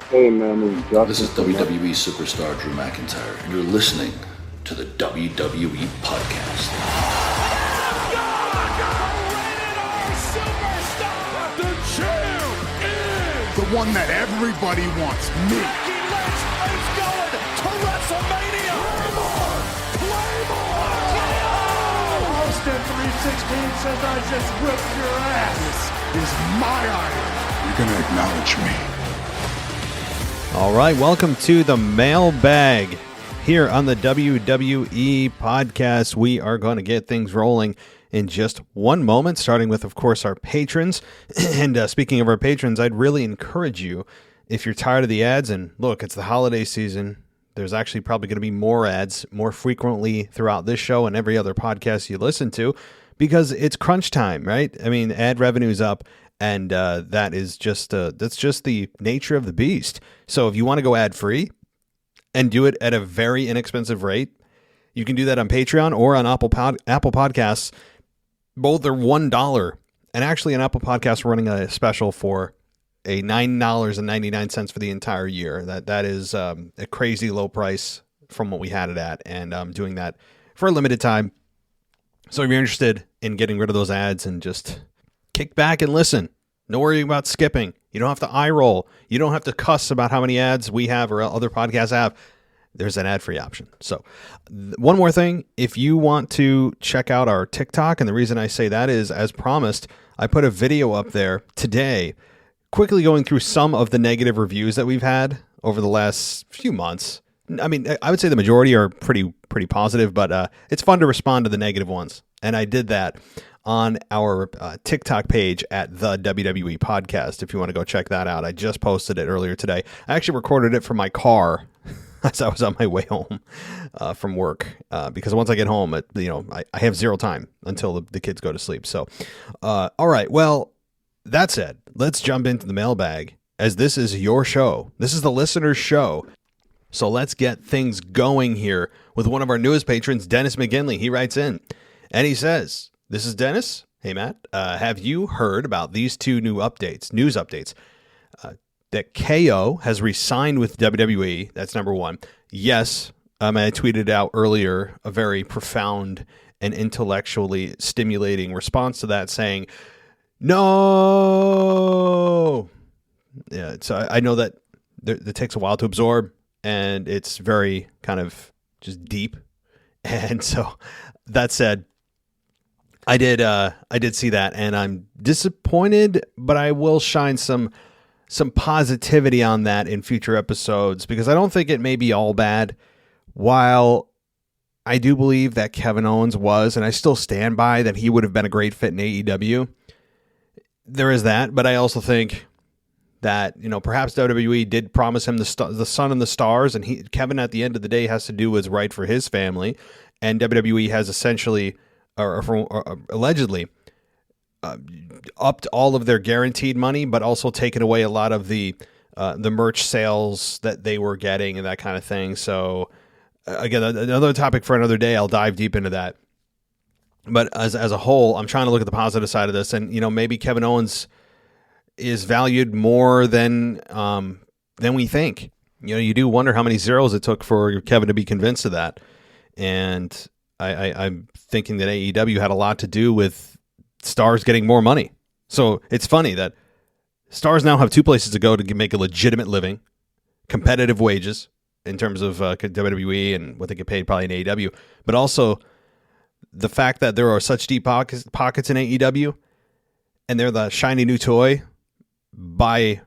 Hey man, This is WWE superstar Drew McIntyre, and you're listening to the WWE Podcast. The champ is the one that everybody wants, me. Becky Lynch is going to WrestleMania. Claymore! Austin 316 says I just whipped your ass. This is my idol. You're going to acknowledge me. All right, welcome to the Mailbag here on the WWE Podcast. We are going to get things rolling in just one moment, starting with, of course, our patrons. And speaking of our patrons, I'd really encourage you, if you're tired of the ads, and look, it's the holiday season, there's actually probably going to be more ads more frequently throughout this show and every other podcast you listen to, because it's crunch time, right? I mean, ad revenue's up. And that's just the nature of the beast. So if you want to go ad free and do it at a very inexpensive rate, you can do that on Patreon or on Apple Podcasts. Both are $1. And actually, on Apple Podcasts, we're running a special for a $9.99 for the entire year. That is a crazy low price from what we had it at, and I'm doing that for a limited time. So if you're interested in getting rid of those ads and just kick back and listen. No worry about skipping. You don't have to eye roll. You don't have to cuss about how many ads we have or other podcasts have. There's an ad-free option. So one more thing, if you want to check out our TikTok, and the reason I say that is, as promised, I put a video up there today, quickly going through some of the negative reviews that we've had over the last few months. I mean, I would say the majority are pretty positive, but it's fun to respond to the negative ones. And I did that on our TikTok page at the WWE Podcast, if you want to go check that out. I just posted it earlier today. I actually recorded it from my car as I was on my way home from work, because once I get home, I have zero time until the kids go to sleep. So, all right. Well, that said, let's jump into the mailbag, as this is your show. This is the listener's show. So let's get things going here with one of our newest patrons, Dennis McGinley. He writes in and he says, "This is Dennis. Hey, Matt. Have you heard about these two news updates? That KO has re-signed with WWE. That's number one. Yes, I tweeted out earlier a very profound and intellectually stimulating response to that, saying, no. Yeah, so I know that it takes a while to absorb, and it's very kind of just deep. And so that said, I did see that, and I'm disappointed, but I will shine some positivity on that in future episodes, because I don't think it may be all bad. While I do believe that Kevin Owens was, and I still stand by that he would have been a great fit in AEW. There is that, but I also think that, perhaps WWE did promise him the sun and the stars, and Kevin at the end of the day has to do what's right for his family, and WWE has essentially or allegedly upped all of their guaranteed money, but also taken away a lot of the merch sales that they were getting and that kind of thing. So again, another topic for another day. I'll dive deep into that. But as a whole, I'm trying to look at the positive side of this, and maybe Kevin Owens is valued more than we think. You do wonder how many zeros it took for Kevin to be convinced of that, and I'm thinking that AEW had a lot to do with stars getting more money. So it's funny that stars now have two places to go to make a legitimate living, competitive wages in terms of WWE and what they get paid probably in AEW, but also the fact that there are such deep pockets in AEW, and they're the shiny new toy by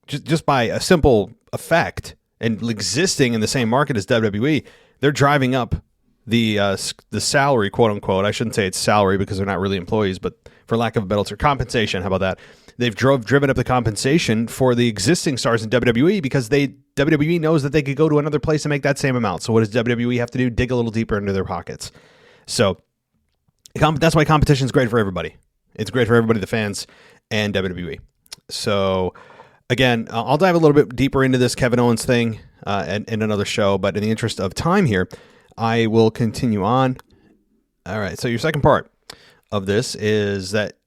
just by a simple effect, and existing in the same market as WWE. They're driving up the salary, quote unquote. I shouldn't say it's salary because they're not really employees, but for lack of a better term, compensation. How about that? They've driven up the compensation for the existing stars in WWE, because WWE knows that they could go to another place and make that same amount. So what does WWE have to do? Dig a little deeper into their pockets. So that's why competition is great for everybody. It's great for everybody, the fans and WWE. So again, I'll dive a little bit deeper into this Kevin Owens thing in another show, but in the interest of time here, I will continue on. All right, so your second part of this is that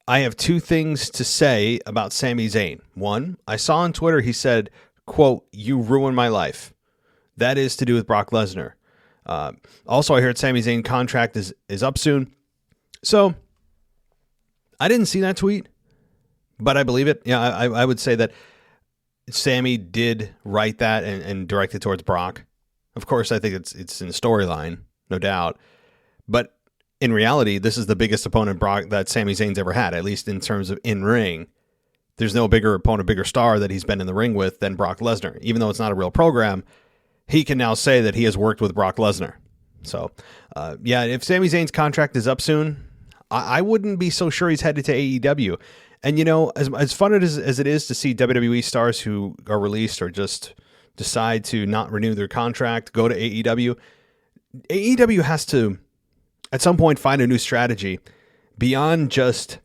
I have two things to say about Sami Zayn. One, I saw on Twitter, he said, quote, "You ruined my life." That is to do with Brock Lesnar. Also, I heard Sami Zayn contract is up soon. So I didn't see that tweet, but I believe it. Yeah, I would say that Sammy did write that and direct it towards Brock. Of course, I think it's in storyline, no doubt. But in reality, this is the biggest opponent Brock that Sami Zayn's ever had, at least in terms of in-ring. There's no bigger opponent, bigger star that he's been in the ring with than Brock Lesnar. Even though it's not a real program, he can now say that he has worked with Brock Lesnar. So, if Sami Zayn's contract is up soon, I wouldn't be so sure he's headed to AEW. And, as fun as it is to see WWE stars who are released or just decide to not renew their contract, go to AEW, AEW has to, at some point, find a new strategy beyond just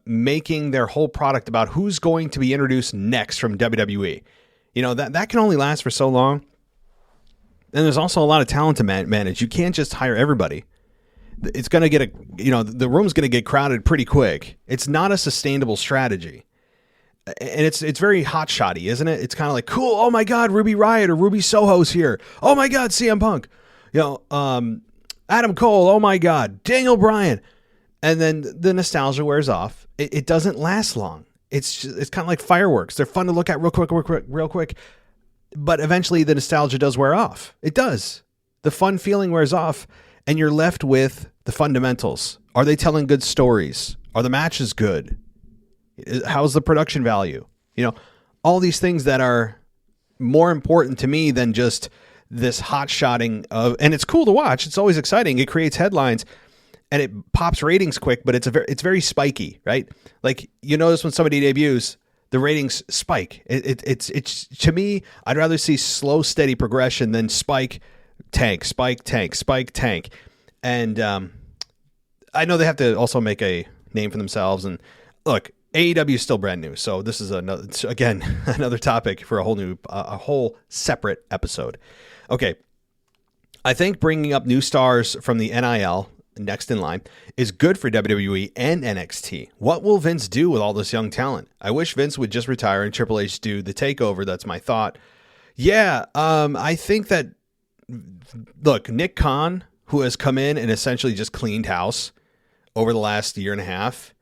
making their whole product about who's going to be introduced next from WWE. That can only last for so long. And there's also a lot of talent to manage. You can't just hire everybody. It's going to get the room's going to get crowded pretty quick. It's not a sustainable strategy. And it's very hotshotty, isn't it? It's kind of like, cool, oh my God, Ruby Riott or Ruby Soho's here. Oh my God, CM Punk. Adam Cole, oh my God, Daniel Bryan. And then the nostalgia wears off. It doesn't last long. It's kind of like fireworks. They're fun to look at real quick. But eventually the nostalgia does wear off. It does. The fun feeling wears off, and you're left with the fundamentals. Are they telling good stories? Are the matches good? How's the production value? All these things that are more important to me than just this hot-shotting of, and it's cool to watch. It's always exciting. It creates headlines. And it pops ratings quick, but it's very spiky, right? Like, you notice when somebody debuts, the ratings spike. It's to me, I'd rather see slow, steady progression than spike, tank. And I know they have to also make a name for themselves. And look, AEW is still brand new, so this is another topic for a whole separate episode. Okay, I think bringing up new stars from the NIL, next in line, is good for WWE and NXT. What will Vince do with all this young talent? I wish Vince would just retire and Triple H do the takeover. That's my thought. I think that, look, Nick Khan, who has come in and essentially just cleaned house over the last year and a half,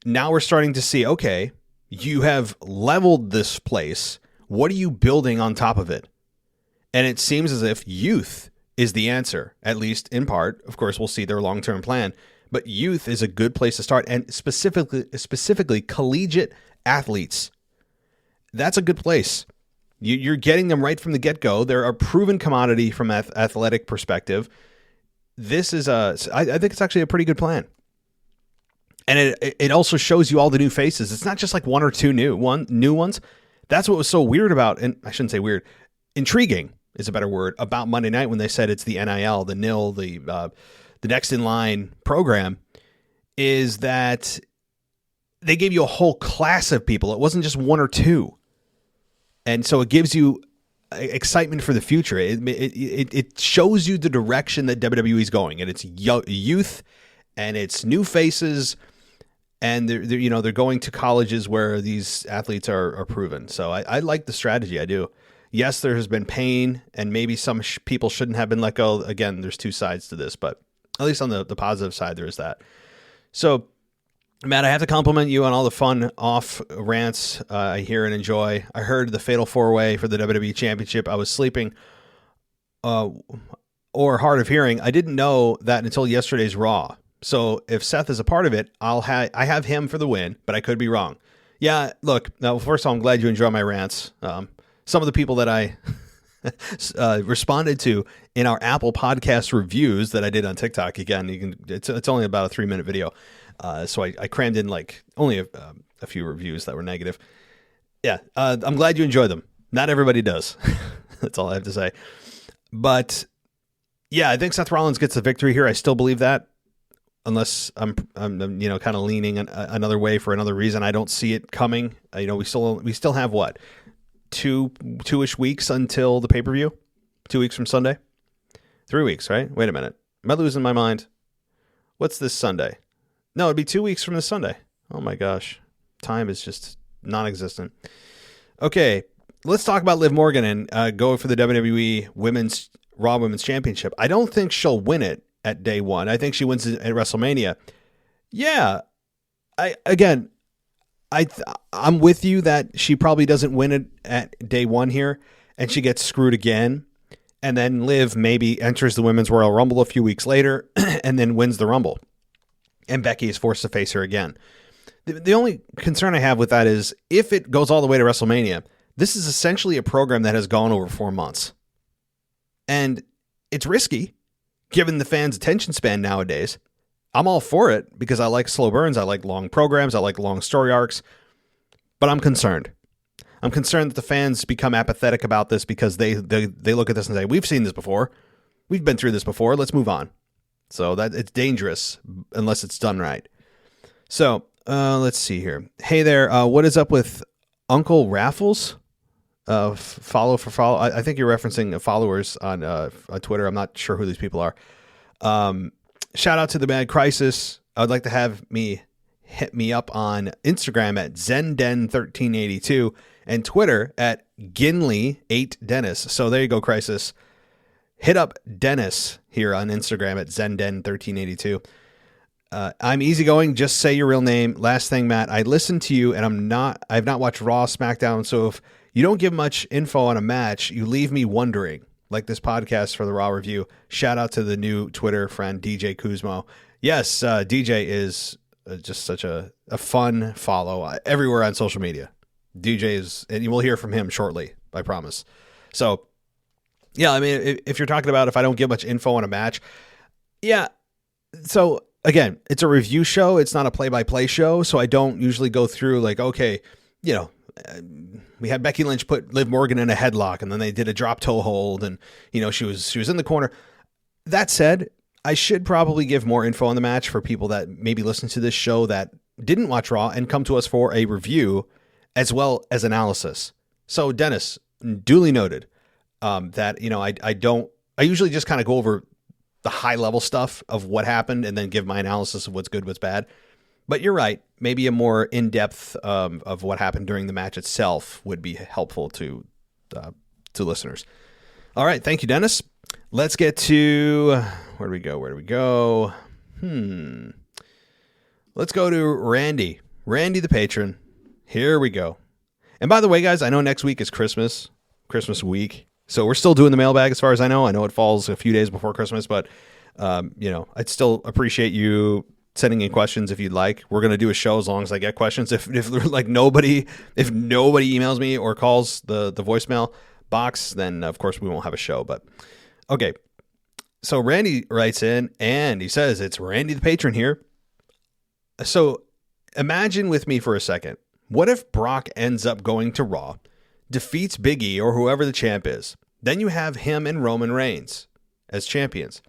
now we're starting to see, okay, you have leveled this place. What are you building on top of it? And it seems as if youth is the answer, at least in part. Of course, we'll see their long-term plan, but youth is a good place to start, and specifically collegiate athletes. That's a good place. You're getting them right from the get-go. They're a proven commodity from an athletic perspective. This is I think it's actually a pretty good plan. And it also shows you all the new faces. It's not just like one or two new ones. That's what was so weird about, and I shouldn't say weird, intriguing is a better word, about Monday night when they said it's the NIL, the NIL, the next in line program, is that they gave you a whole class of people. It wasn't just one or two. And so it gives you excitement for the future. It shows you the direction that WWE is going, and it's youth and it's new faces, and they're going to colleges where these athletes are proven. So I like the strategy. I do. Yes, there has been pain, and maybe some people shouldn't have been let go. Again, there's two sides to this, but at least on the positive side, there is that. So, Matt, I have to compliment you on all the fun off rants I hear and enjoy. I heard the Fatal 4-Way for the WWE Championship. I was sleeping or hard of hearing. I didn't know that until yesterday's Raw. So if Seth is a part of it, I have him for the win, but I could be wrong. Yeah, look, now, first of all, I'm glad you enjoy my rants. Some of the people that I responded to in our Apple Podcast reviews that I did on TikTok, again, it's only about a 3-minute video. So I crammed in like only a few reviews that were negative. Yeah, I'm glad you enjoy them. Not everybody does. That's all I have to say. But yeah, I think Seth Rollins gets the victory here. I still believe that, unless I'm kind of leaning another way for another reason. I don't see it coming. We still have what, two-ish weeks until the pay-per-view? 2 weeks from Sunday? 3 weeks, right? Wait a minute. Am I losing my mind? What's this Sunday? No, it'd be 2 weeks from this Sunday. Oh my gosh. Time is just non-existent. Okay, let's talk about Liv Morgan and go for the WWE Raw Women's Championship. I don't think she'll win it at day one. I think she wins it at WrestleMania. Yeah. I'm with you that she probably doesn't win it at day one here, and she gets screwed again. And then Liv maybe enters the Women's Royal Rumble a few weeks later and then wins the Rumble. And Becky is forced to face her again. The only concern I have with that is if it goes all the way to WrestleMania, this is essentially a program that has gone over 4 months. And it's risky, given the fans' attention span nowadays. I'm all for it because I like slow burns. I like long programs. I like long story arcs. But I'm concerned. I'm concerned that the fans become apathetic about this because they look at this and say, we've seen this before. We've been through this before. Let's move on. So that it's dangerous unless it's done right. So let's see here. Hey there. What is up with Uncle Raffles? Follow for follow. I think you're referencing followers on Twitter. I'm not sure who these people are. Shout out to the Mad Crisis. I would like to have hit me up on Instagram at Zenden1382 and Twitter at Ginley8Dennis. So there you go, Crisis. Hit up Dennis here on Instagram at Zenden1382. I'm easygoing. Just say your real name. Last thing, Matt, I listened to you and I've not watched Raw, SmackDown. So if you don't give much info on a match, you leave me wondering, like this podcast for the Raw review. Shout out to the new Twitter friend, DJ Kuzmo. Yes, DJ is just such a fun follow everywhere on social media. DJ is, and you will hear from him shortly, I promise. So, yeah, I mean, if you're talking about if I don't give much info on a match, yeah. So, again, it's a review show. It's not a play-by-play show, so I don't usually go through like, okay, we had Becky Lynch put Liv Morgan in a headlock, and then they did a drop toe hold, and she was in the corner. That said, I should probably give more info on the match for people that maybe listen to this show that didn't watch Raw and come to us for a review as well as analysis. So Dennis, duly noted that I usually just kind of go over the high level stuff of what happened and then give my analysis of what's good, what's bad. But you're right. Maybe a more in-depth of what happened during the match itself would be helpful to listeners. All right. Thank you, Dennis. Let's get to where do we go? Let's go to Randy the patron. Here we go. And by the way, guys, I know next week is Christmas week. So we're still doing the mailbag as far as I know. I know it falls a few days before Christmas, but I'd still appreciate you sending in questions if you'd like. We're going to do a show as long as I get questions. If nobody emails me or calls the voicemail box, then of course we won't have a show. But okay. So Randy writes in and he says, it's Randy the patron here. So imagine with me for a second. What if Brock ends up going to Raw, defeats Big E or whoever the champ is? Then you have him and Roman Reigns as champions.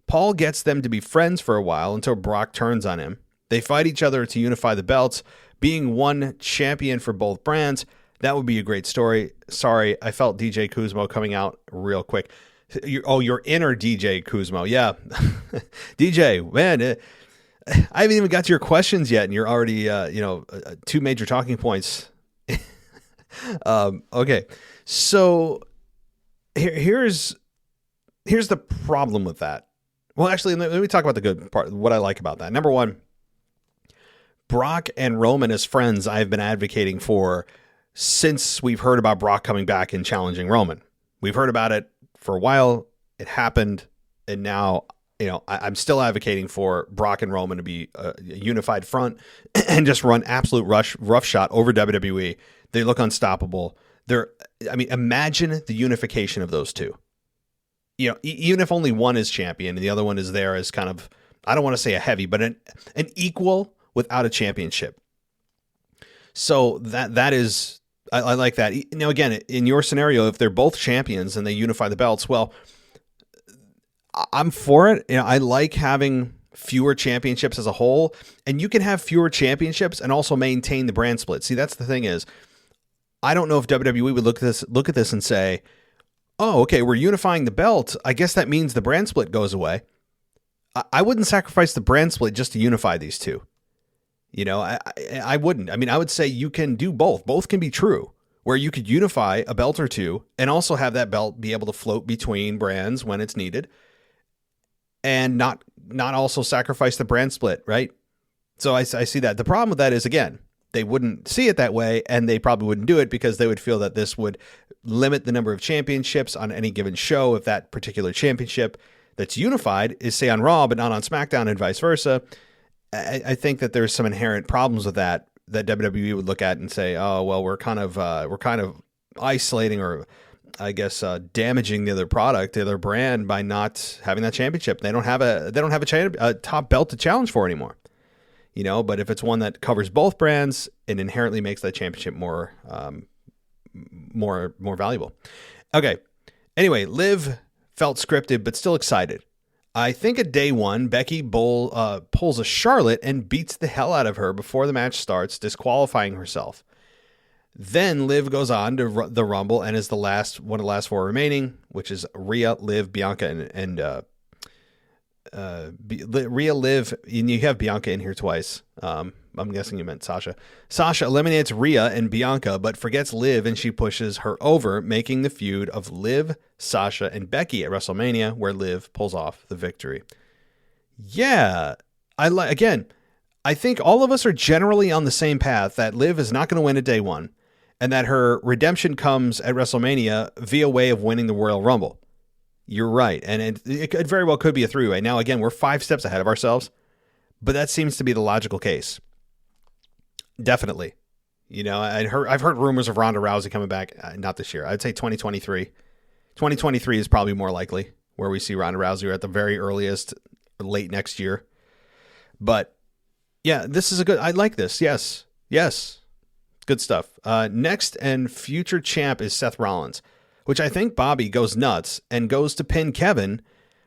Paul gets them to be friends for a while until Brock turns on him. They fight each other to unify the belts, being one champion for both brands. That would be a great story. Sorry, I felt DJ Kuzmo coming out real quick. Your inner DJ Kuzmo. Yeah. DJ, man, I haven't even got to your questions yet, and you're already, two major talking points. Okay, so here's the problem with that. Well, actually, let me talk about the good part, what I like about that. Number one, Brock and Roman as friends I've been advocating for since we've heard about Brock coming back and challenging Roman. We've heard about it for a while. It happened, and now I'm still advocating for Brock and Roman to be a unified front and just run absolute roughshod over WWE. They look unstoppable. Imagine the unification of those two. Even if only one is champion and the other one is there as kind of, I don't want to say a heavy, but an equal without a championship. So that is, I like that. Again, in your scenario, if they're both champions and they unify the belts, well, I'm for it. I like having fewer championships as a whole, and you can have fewer championships and also maintain the brand split. See, that's the thing is, I don't know if WWE would look at this and say, oh, okay, we're unifying the belt. I guess that means the brand split goes away. I wouldn't sacrifice the brand split just to unify these two. You know, I wouldn't. I mean, I would say you can do both. Both can be true, where you could unify a belt or two and also have that belt be able to float between brands when it's needed, and not also sacrifice the brand split, right? So I see that. The problem with that is, again, they wouldn't see it that way, and they probably wouldn't do it because they would feel that this would limit the number of championships on any given show if that particular championship that's unified is, say, on Raw but not on SmackDown, and vice versa. I think that there's some inherent problems with that WWE would look at and say, oh, well, we're kind of isolating, or I guess damaging the other product, the other brand, by not having that championship. They don't have a top belt to challenge for anymore. You know, but if it's one that covers both brands, it inherently makes that championship more valuable. Okay. Anyway, Liv felt scripted, but still excited. I think at day one, Becky pulls a Charlotte and beats the hell out of her before the match starts, disqualifying herself. Then Liv goes on to the Rumble and is one of the last four remaining, which is Rhea, Liv, Bianca, and Rhea, Liv, and you have Bianca in here twice. I'm guessing you meant Sasha. Sasha eliminates Rhea and Bianca, but forgets Liv, and she pushes her over, making the feud of Liv, Sasha, and Becky at WrestleMania, where Liv pulls off the victory. Yeah, I think all of us are generally on the same path that Liv is not going to win at day one, and that her redemption comes at WrestleMania via way of winning the Royal Rumble. You're right, and it very well could be a three-way. Now, again, we're 5 steps ahead of ourselves, but that seems to be the logical case. Definitely. You know, I've heard rumors of Ronda Rousey coming back, not this year. I'd say 2023. 2023 is probably more likely, where we see Ronda Rousey, or at the very earliest, late next year. But, yeah, this is I like this. Yes. Good stuff. Next and future champ is Seth Rollins, which I think Bobby goes nuts and goes to pin Kevin,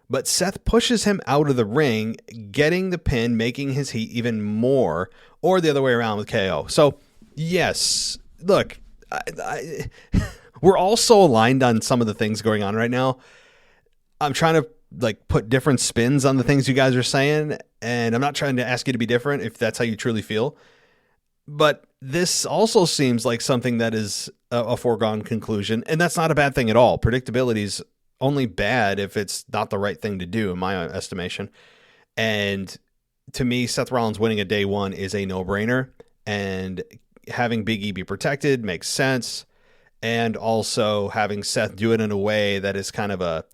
but Seth pushes him out of the ring, getting the pin, making his heat even more, or the other way around with KO. So, yes, look, we're all so aligned on some of the things going on right now. I'm trying to put different spins on the things you guys are saying, and I'm not trying to ask you to be different if that's how you truly feel. But this also seems like something that is a foregone conclusion, and that's not a bad thing at all. Predictability is only bad if it's not the right thing to do, in my estimation. And to me, Seth Rollins winning a day one is a no-brainer, and having Big E be protected makes sense, and also having Seth do it in a way that is kind of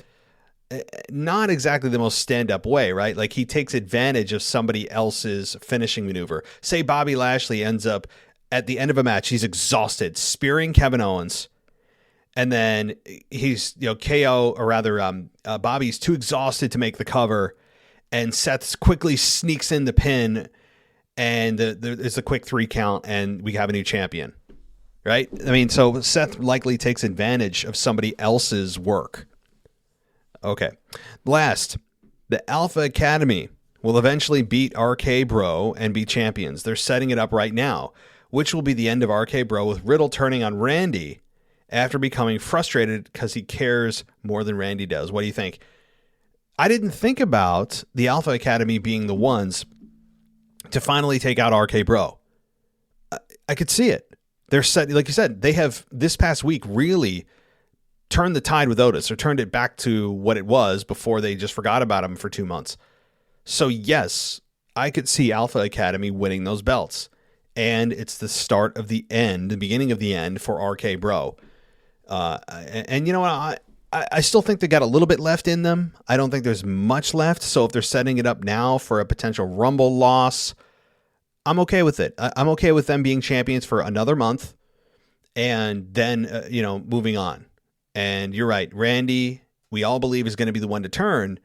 not exactly the most stand-up way, right? Like, he takes advantage of somebody else's finishing maneuver. Say Bobby Lashley ends up at the end of a match, he's exhausted, spearing Kevin Owens, and then he's, KO, or rather, Bobby's too exhausted to make the cover, and Seth quickly sneaks in the pin, and there's a quick 3 count, and we have a new champion, right? I mean, so Seth likely takes advantage of somebody else's work. Okay. Last, the Alpha Academy will eventually beat RK Bro and be champions. They're setting it up right now, which will be the end of RK Bro, with Riddle turning on Randy after becoming frustrated because he cares more than Randy does. What do you think? I didn't think about the Alpha Academy being the ones to finally take out RK Bro. I could see it. They're set, like you said, they have this past week really turned the tide with Otis, or turned it back to what it was before they just forgot about him for 2 months. So yes, I could see Alpha Academy winning those belts. And it's the start of the end, the beginning of the end for RK Bro. And you know what? I still think they got a little bit left in them. I don't think there's much left. So if they're setting it up now for a potential Rumble loss, I'm okay with it. I'm okay with them being champions for another month and then, moving on. And you're right. Randy, we all believe, is going to be the one to turn.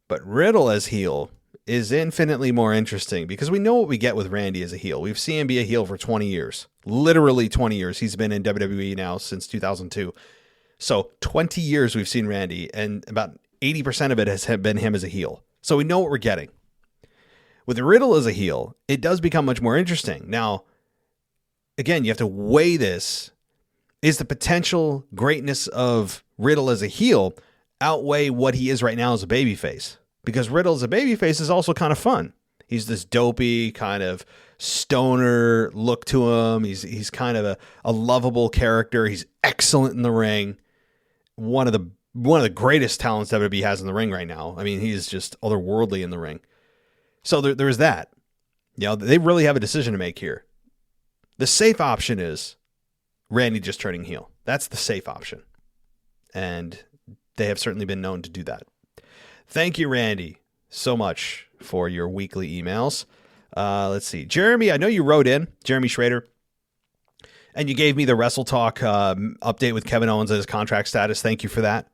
But Riddle as heel is infinitely more interesting, because we know what we get with Randy as a heel. We've seen him be a heel for 20 years. Literally 20 years. He's been in WWE now since 2002. So 20 years we've seen Randy, and about 80% of it has been him as a heel. So we know what we're getting. With Riddle as a heel, it does become much more interesting. Now, again, you have to weigh this. Is the potential greatness of Riddle as a heel outweigh what he is right now as a babyface? because Riddle as a babyface is also kind of fun. He's this dopey kind of stoner look to him. He's kind of a lovable character. He's excellent in the ring. One of the greatest talents WWE has in the ring right now. I mean, he's just otherworldly in the ring. So there's that. You know, they really have a decision to make here. The safe option is Randy just turning heel. That's the safe option. And they have certainly been known to do that. Thank you, Randy, so much for your weekly emails. Let's see. Jeremy, I know you wrote in, Jeremy Schrader, and you gave me the Wrestle Talk update with Kevin Owens and his contract status. Thank you for that.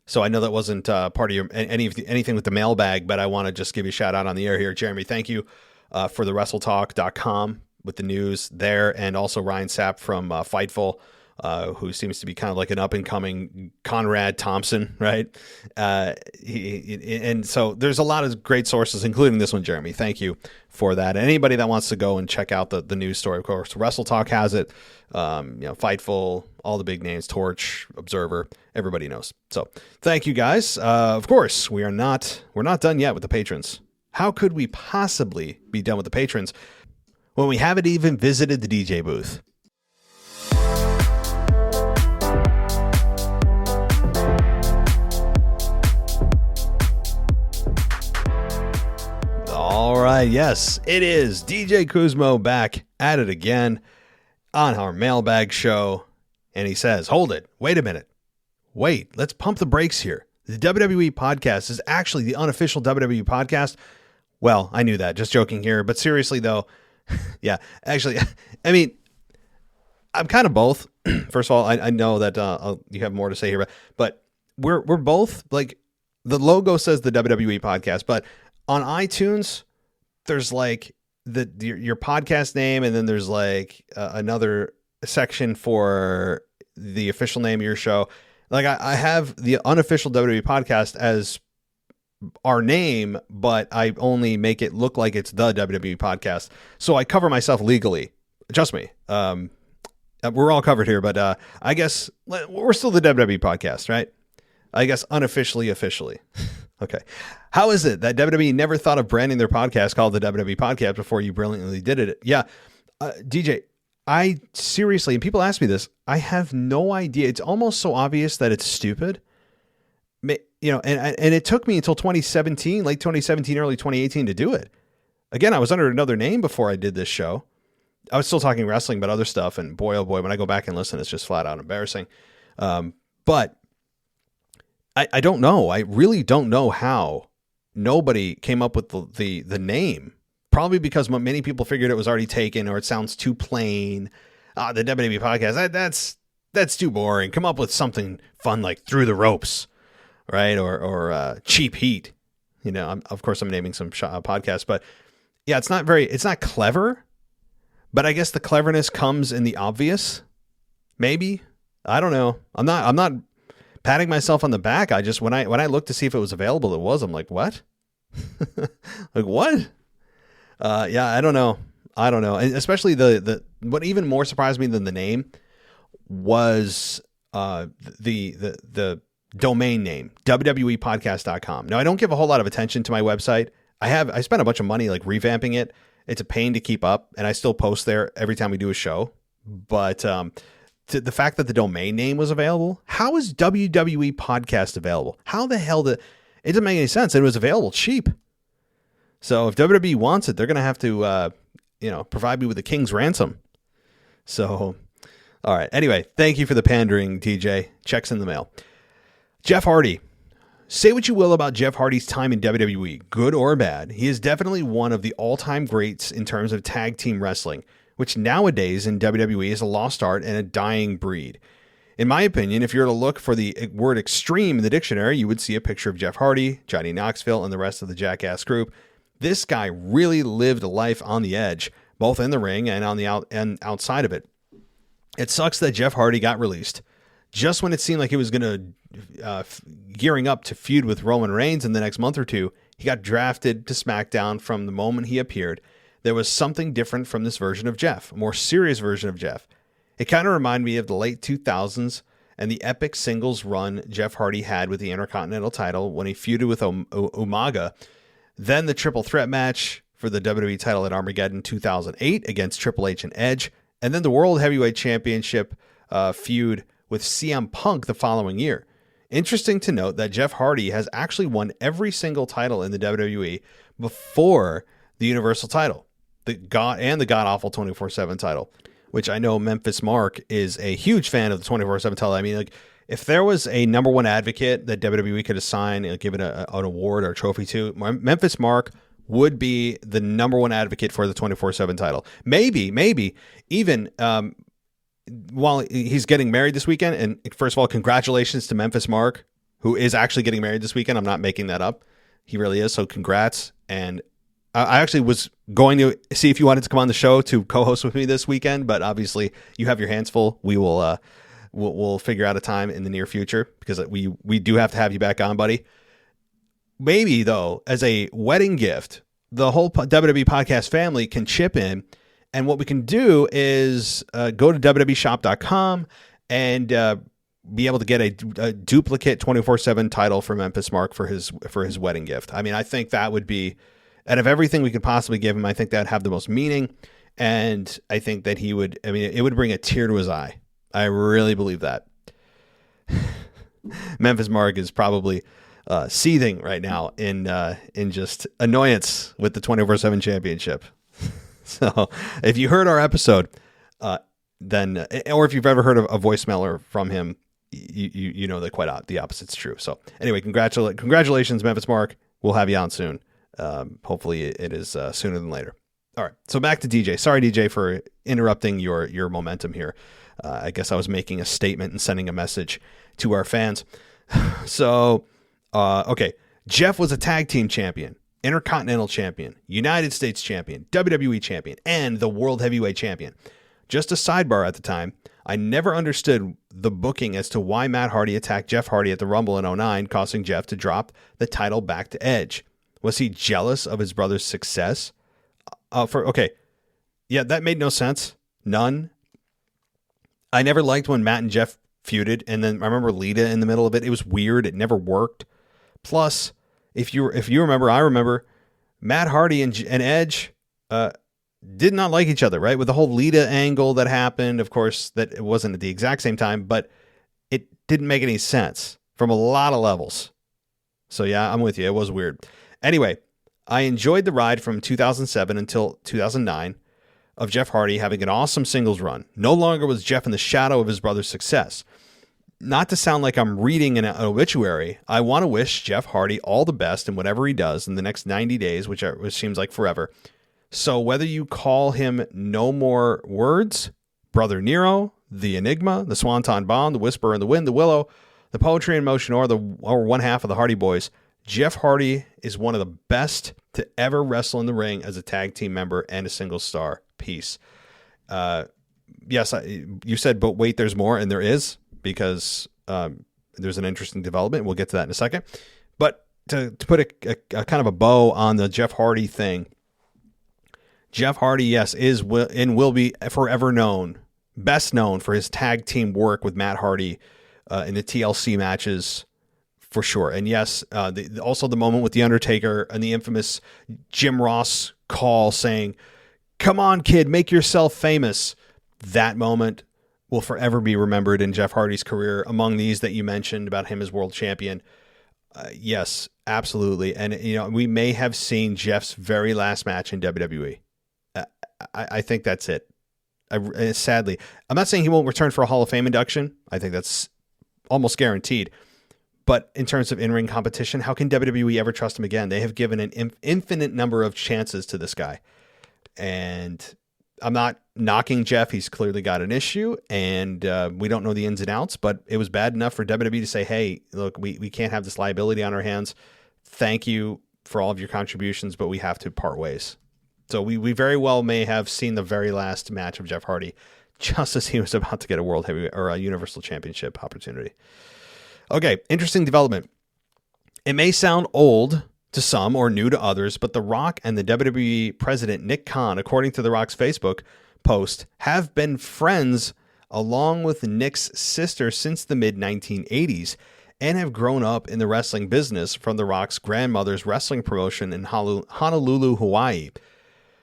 So I know that wasn't part of your anything with the mailbag, but I want to just give you a shout out on the air here. Jeremy, thank you for the WrestleTalk.com with the news there, and also Ryan Sapp from Fightful, who seems to be kind of like an up-and-coming Conrad Thompson, right? And so there's a lot of great sources, including this one, Jeremy. Thank you for that. And anybody that wants to go and check out the news story, of course, Wrestle Talk has it. Fightful, all the big names, Torch, Observer, everybody knows. So thank you, guys. Of course, we're not done yet with the patrons. How could we possibly be done with the patrons when we haven't even visited the DJ booth? All right, yes, it is DJ Kuzmo back at it again on our mailbag show. And he says, hold it, wait a minute. Wait, let's pump the brakes here. The WWE podcast is actually the unofficial WWE podcast. Well, I knew that, just joking here. But seriously, though, yeah, actually, I mean, I'm kind of both. First of all, I know that you have more to say here, but we're both, like, the logo says the WWE podcast, but on iTunes, there's like your podcast name, and then there's like another section for the official name of your show. Like I have the unofficial WWE podcast as our name, but I only make it look like it's the WWE podcast. So I cover myself legally. Trust me. We're all covered here, but I guess we're still the WWE podcast, right? I guess unofficially, officially. Okay. How is it that WWE never thought of branding their podcast called the WWE podcast before you brilliantly did it? Yeah. DJ, I seriously, and people ask me this, I have no idea. It's almost so obvious that it's stupid. You know, and it took me until 2017, late 2017, early 2018 to do it. Again, I was under another name before I did this show. I was still talking wrestling, but other stuff. And boy, oh boy, when I go back and listen, it's just flat out embarrassing. But I don't know. I really don't know how nobody came up with the name. Probably because many people figured it was already taken, or it sounds too plain. The WWE podcast, that's too boring. Come up with something fun like Through the Ropes, right? Or Cheap Heat. You know, of course I'm naming some podcasts, but yeah, it's not clever. But I guess the cleverness comes in the obvious. Maybe. I don't know. I'm not patting myself on the back. I just when I looked to see if it was available, it was. I'm like, what? Like what? Yeah, I don't know. And especially the what even more surprised me than the name was the domain name, wwepodcast.com. Now, I don't give a whole lot of attention to my website. I spent a bunch of money like revamping it. It's a pain to keep up, and I still post there every time we do a show. But the fact that the domain name was available, how is WWE Podcast available? How the hell it doesn't make any sense. It was available cheap. So if WWE wants it, they're going to have to, provide me with a king's ransom. So, all right. Anyway, thank you for the pandering, DJ. Checks in the mail. Jeff Hardy. Say what you will about Jeff Hardy's time in WWE, good or bad. He is definitely one of the all-time greats in terms of tag team wrestling, which nowadays in WWE is a lost art and a dying breed. In my opinion, if you were to look for the word extreme in the dictionary, you would see a picture of Jeff Hardy, Johnny Knoxville, and the rest of the Jackass group. This guy really lived a life on the edge, both in the ring and on the outside of it. It sucks that Jeff Hardy got released just when it seemed like he was going to gearing up to feud with Roman Reigns in the next month or two. He got drafted to SmackDown. From the moment he appeared, there was something different from this version of Jeff, a more serious version of Jeff. It kind of reminded me of the late 2000s and the epic singles run Jeff Hardy had with the Intercontinental title when he feuded with Umaga, then the triple threat match for the WWE title at Armageddon 2008 against Triple H and Edge, and then the World Heavyweight Championship feud with CM Punk the following year. Interesting to note that Jeff Hardy has actually won every single title in the WWE before the Universal title, the god-awful 24/7 title, which I know Memphis Mark is a huge fan of the 24/7 title. I mean, like, if there was a number one advocate that WWE could assign, give it an award or a trophy to, Memphis Mark would be the number one advocate for the 24/7 title. Maybe even while he's getting married this weekend. And first of all, congratulations to Memphis Mark, who is actually getting married this weekend. I'm not making that up. He really is. So congrats. And I actually was going to see if you wanted to come on the show to co-host with me this weekend, but obviously you have your hands full. We will we'll figure out a time in the near future, because we do have to have you back on, buddy. Maybe, though, as a wedding gift, the whole WWE podcast family can chip in, and what we can do is go to www.shop.com and be able to get a duplicate 24/7 title for Memphis Mark for his wedding gift. I mean, I think that would be, out of everything we could possibly give him, I think that'd have the most meaning, and I think that he would, I mean, it would bring a tear to his eye. I really believe that. Memphis Mark is probably seething right now in just annoyance with the 24/7 championship. So if you heard our episode, then, or if you've ever heard a voicemailer from him, you know that quite the opposite's true. So anyway, congratulations, Memphis Mark. We'll have you on soon. Hopefully it is sooner than later. All right. So back to DJ. Sorry, DJ, for interrupting your momentum here. I guess I was making a statement and sending a message to our fans. So, okay. Jeff was a tag team champion, Intercontinental champion, United States champion, WWE champion, and the World Heavyweight champion. Just a sidebar at the time, I never understood the booking as to why Matt Hardy attacked Jeff Hardy at the Rumble in 2009, causing Jeff to drop the title back to Edge. Was he jealous of his brother's success? Okay. Yeah, that made no sense. None. I never liked when Matt and Jeff feuded, and then I remember Lita in the middle of it. It was weird. It never worked. Plus, if you remember, I remember Matt Hardy and Edge did not like each other, right? With the whole Lita angle that happened. Of course, that it wasn't at the exact same time, but it didn't make any sense from a lot of levels. So yeah, I'm with you. It was weird. Anyway, I enjoyed the ride from 2007 until 2009 of Jeff Hardy having an awesome singles run. No longer was Jeff in the shadow of his brother's success. Not to sound like I'm reading an obituary, I want to wish Jeff Hardy all the best in whatever he does in the next 90 days, which seems like forever. So whether you call him No More Words, Brother Nero, The Enigma, The Swanton Bomb, The Whisper in the Wind, The Willow, The Poetry in Motion, or one half of the Hardy Boys, Jeff Hardy is one of the best to ever wrestle in the ring as a tag team member and a single star piece. Yes, you said, but wait, there's more, and there is, because there's an interesting development. We'll get to that in a second. But to put a kind of a bow on the Jeff Hardy thing, Jeff Hardy, yes, will be forever known, best known for his tag team work with Matt Hardy in the TLC matches, for sure. And yes, also the moment with The Undertaker and the infamous Jim Ross call saying, "Come on, kid, make yourself famous." That moment will forever be remembered in Jeff Hardy's career. Among these that you mentioned about him as world champion, yes, absolutely. And we may have seen Jeff's very last match in WWE. I think that's it. Sadly, I'm not saying he won't return for a Hall of Fame induction. I think that's almost guaranteed. But in terms of in-ring competition, how can WWE ever trust him again? They have given an infinite number of chances to this guy. And I'm not knocking Jeff. He's clearly got an issue, and we don't know the ins and outs, but it was bad enough for WWE to say, hey, look, we can't have this liability on our hands. Thank you for all of your contributions, but we have to part ways. So we very well may have seen the very last match of Jeff Hardy just as he was about to get a World Heavyweight or a Universal Championship opportunity. Okay, interesting development. It may sound old to some or new to others, but The Rock and the WWE president Nick Khan, according to The Rock's Facebook post, have been friends along with Nick's sister since the mid-1980s and have grown up in the wrestling business from The Rock's grandmother's wrestling promotion in Honolulu, Hawaii.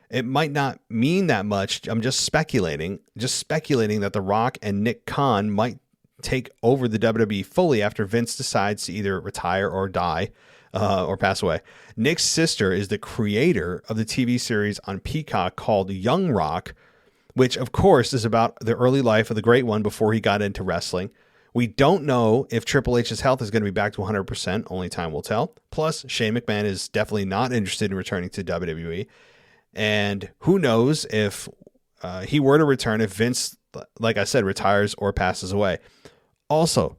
It might not mean that much. I'm just speculating that The Rock and Nick Khan might take over the WWE fully after Vince decides to either retire or die or pass away. Nick's sister is the creator of the TV series on Peacock called Young Rock, which of course is about the early life of the Great One before he got into wrestling. We don't know if Triple H's health is going to be back to 100%. Only time will tell. Plus, Shane McMahon is definitely not interested in returning to WWE. And who knows if he were to return if Vince, like I said, retires or passes away. Also,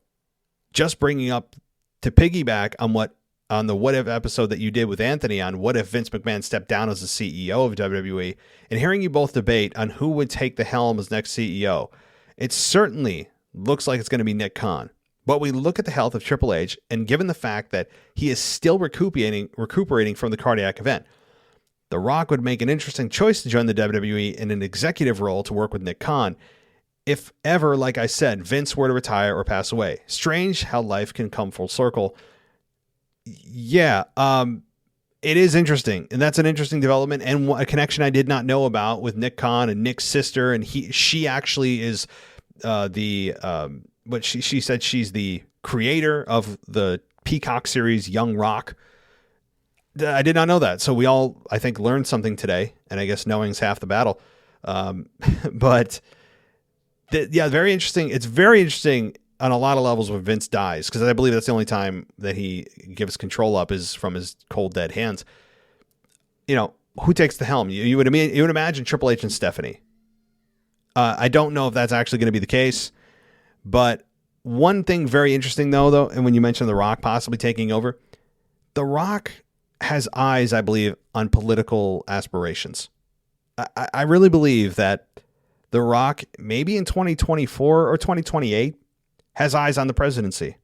just bringing up to piggyback on the What If episode that you did with Anthony on what if Vince McMahon stepped down as the CEO of WWE, and hearing you both debate on who would take the helm as next CEO, it certainly looks like it's going to be Nick Khan. But we look at the health of Triple H, and given the fact that he is still recuperating from the cardiac event, The Rock would make an interesting choice to join the WWE in an executive role to work with Nick Khan, if ever, like I said, Vince were to retire or pass away. Strange how life can come full circle. Yeah, it is interesting, and that's an interesting development and a connection I did not know about with Nick Khan and Nick's sister, and she actually is but she said she's the creator of the Peacock series Young Rock. I did not know that. So we all, I think, learned something today, and I guess knowing's half the battle. But very interesting. It's very interesting on a lot of levels when Vince dies, because I believe that's the only time that he gives control up is from his cold, dead hands. Who takes the helm? You would imagine Triple H and Stephanie. I don't know if that's actually going to be the case, but one thing very interesting though, and when you mentioned The Rock possibly taking over, The Rock has eyes, I believe, on political aspirations. I really believe that The Rock, maybe in 2024 or 2028, has eyes on the presidency.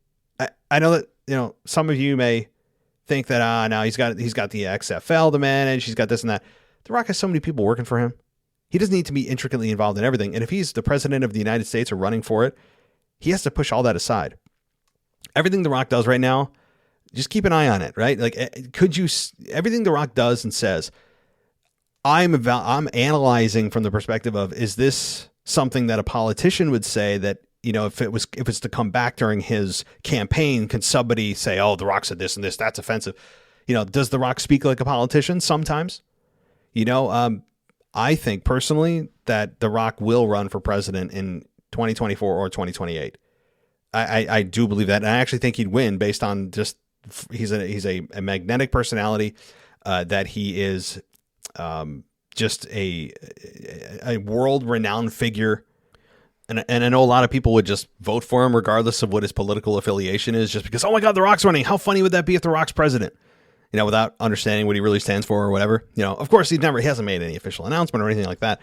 I know that, some of you may think that, now he's got the XFL to manage, he's got this and that. The Rock has so many people working for him. He doesn't need to be intricately involved in everything. And if he's the president of the United States or running for it, he has to push all that aside. Everything The Rock does right now, just keep an eye on it, right? Like, everything The Rock does and says, I'm analyzing from the perspective of, is this something that a politician would say that, if it's to come back during his campaign, can somebody say, oh, The Rock said this and this, that's offensive. Does The Rock speak like a politician sometimes? I think personally that The Rock will run for president in 2024 or 2028. I do believe that. And I actually think he'd win based on just, he's a magnetic personality, that he is just a world-renowned figure. And I know a lot of people would just vote for him regardless of what his political affiliation is, just because, oh my God, The Rock's running. How funny would that be if The Rock's president? Without understanding what he really stands for or whatever. Of course, he hasn't made any official announcement or anything like that.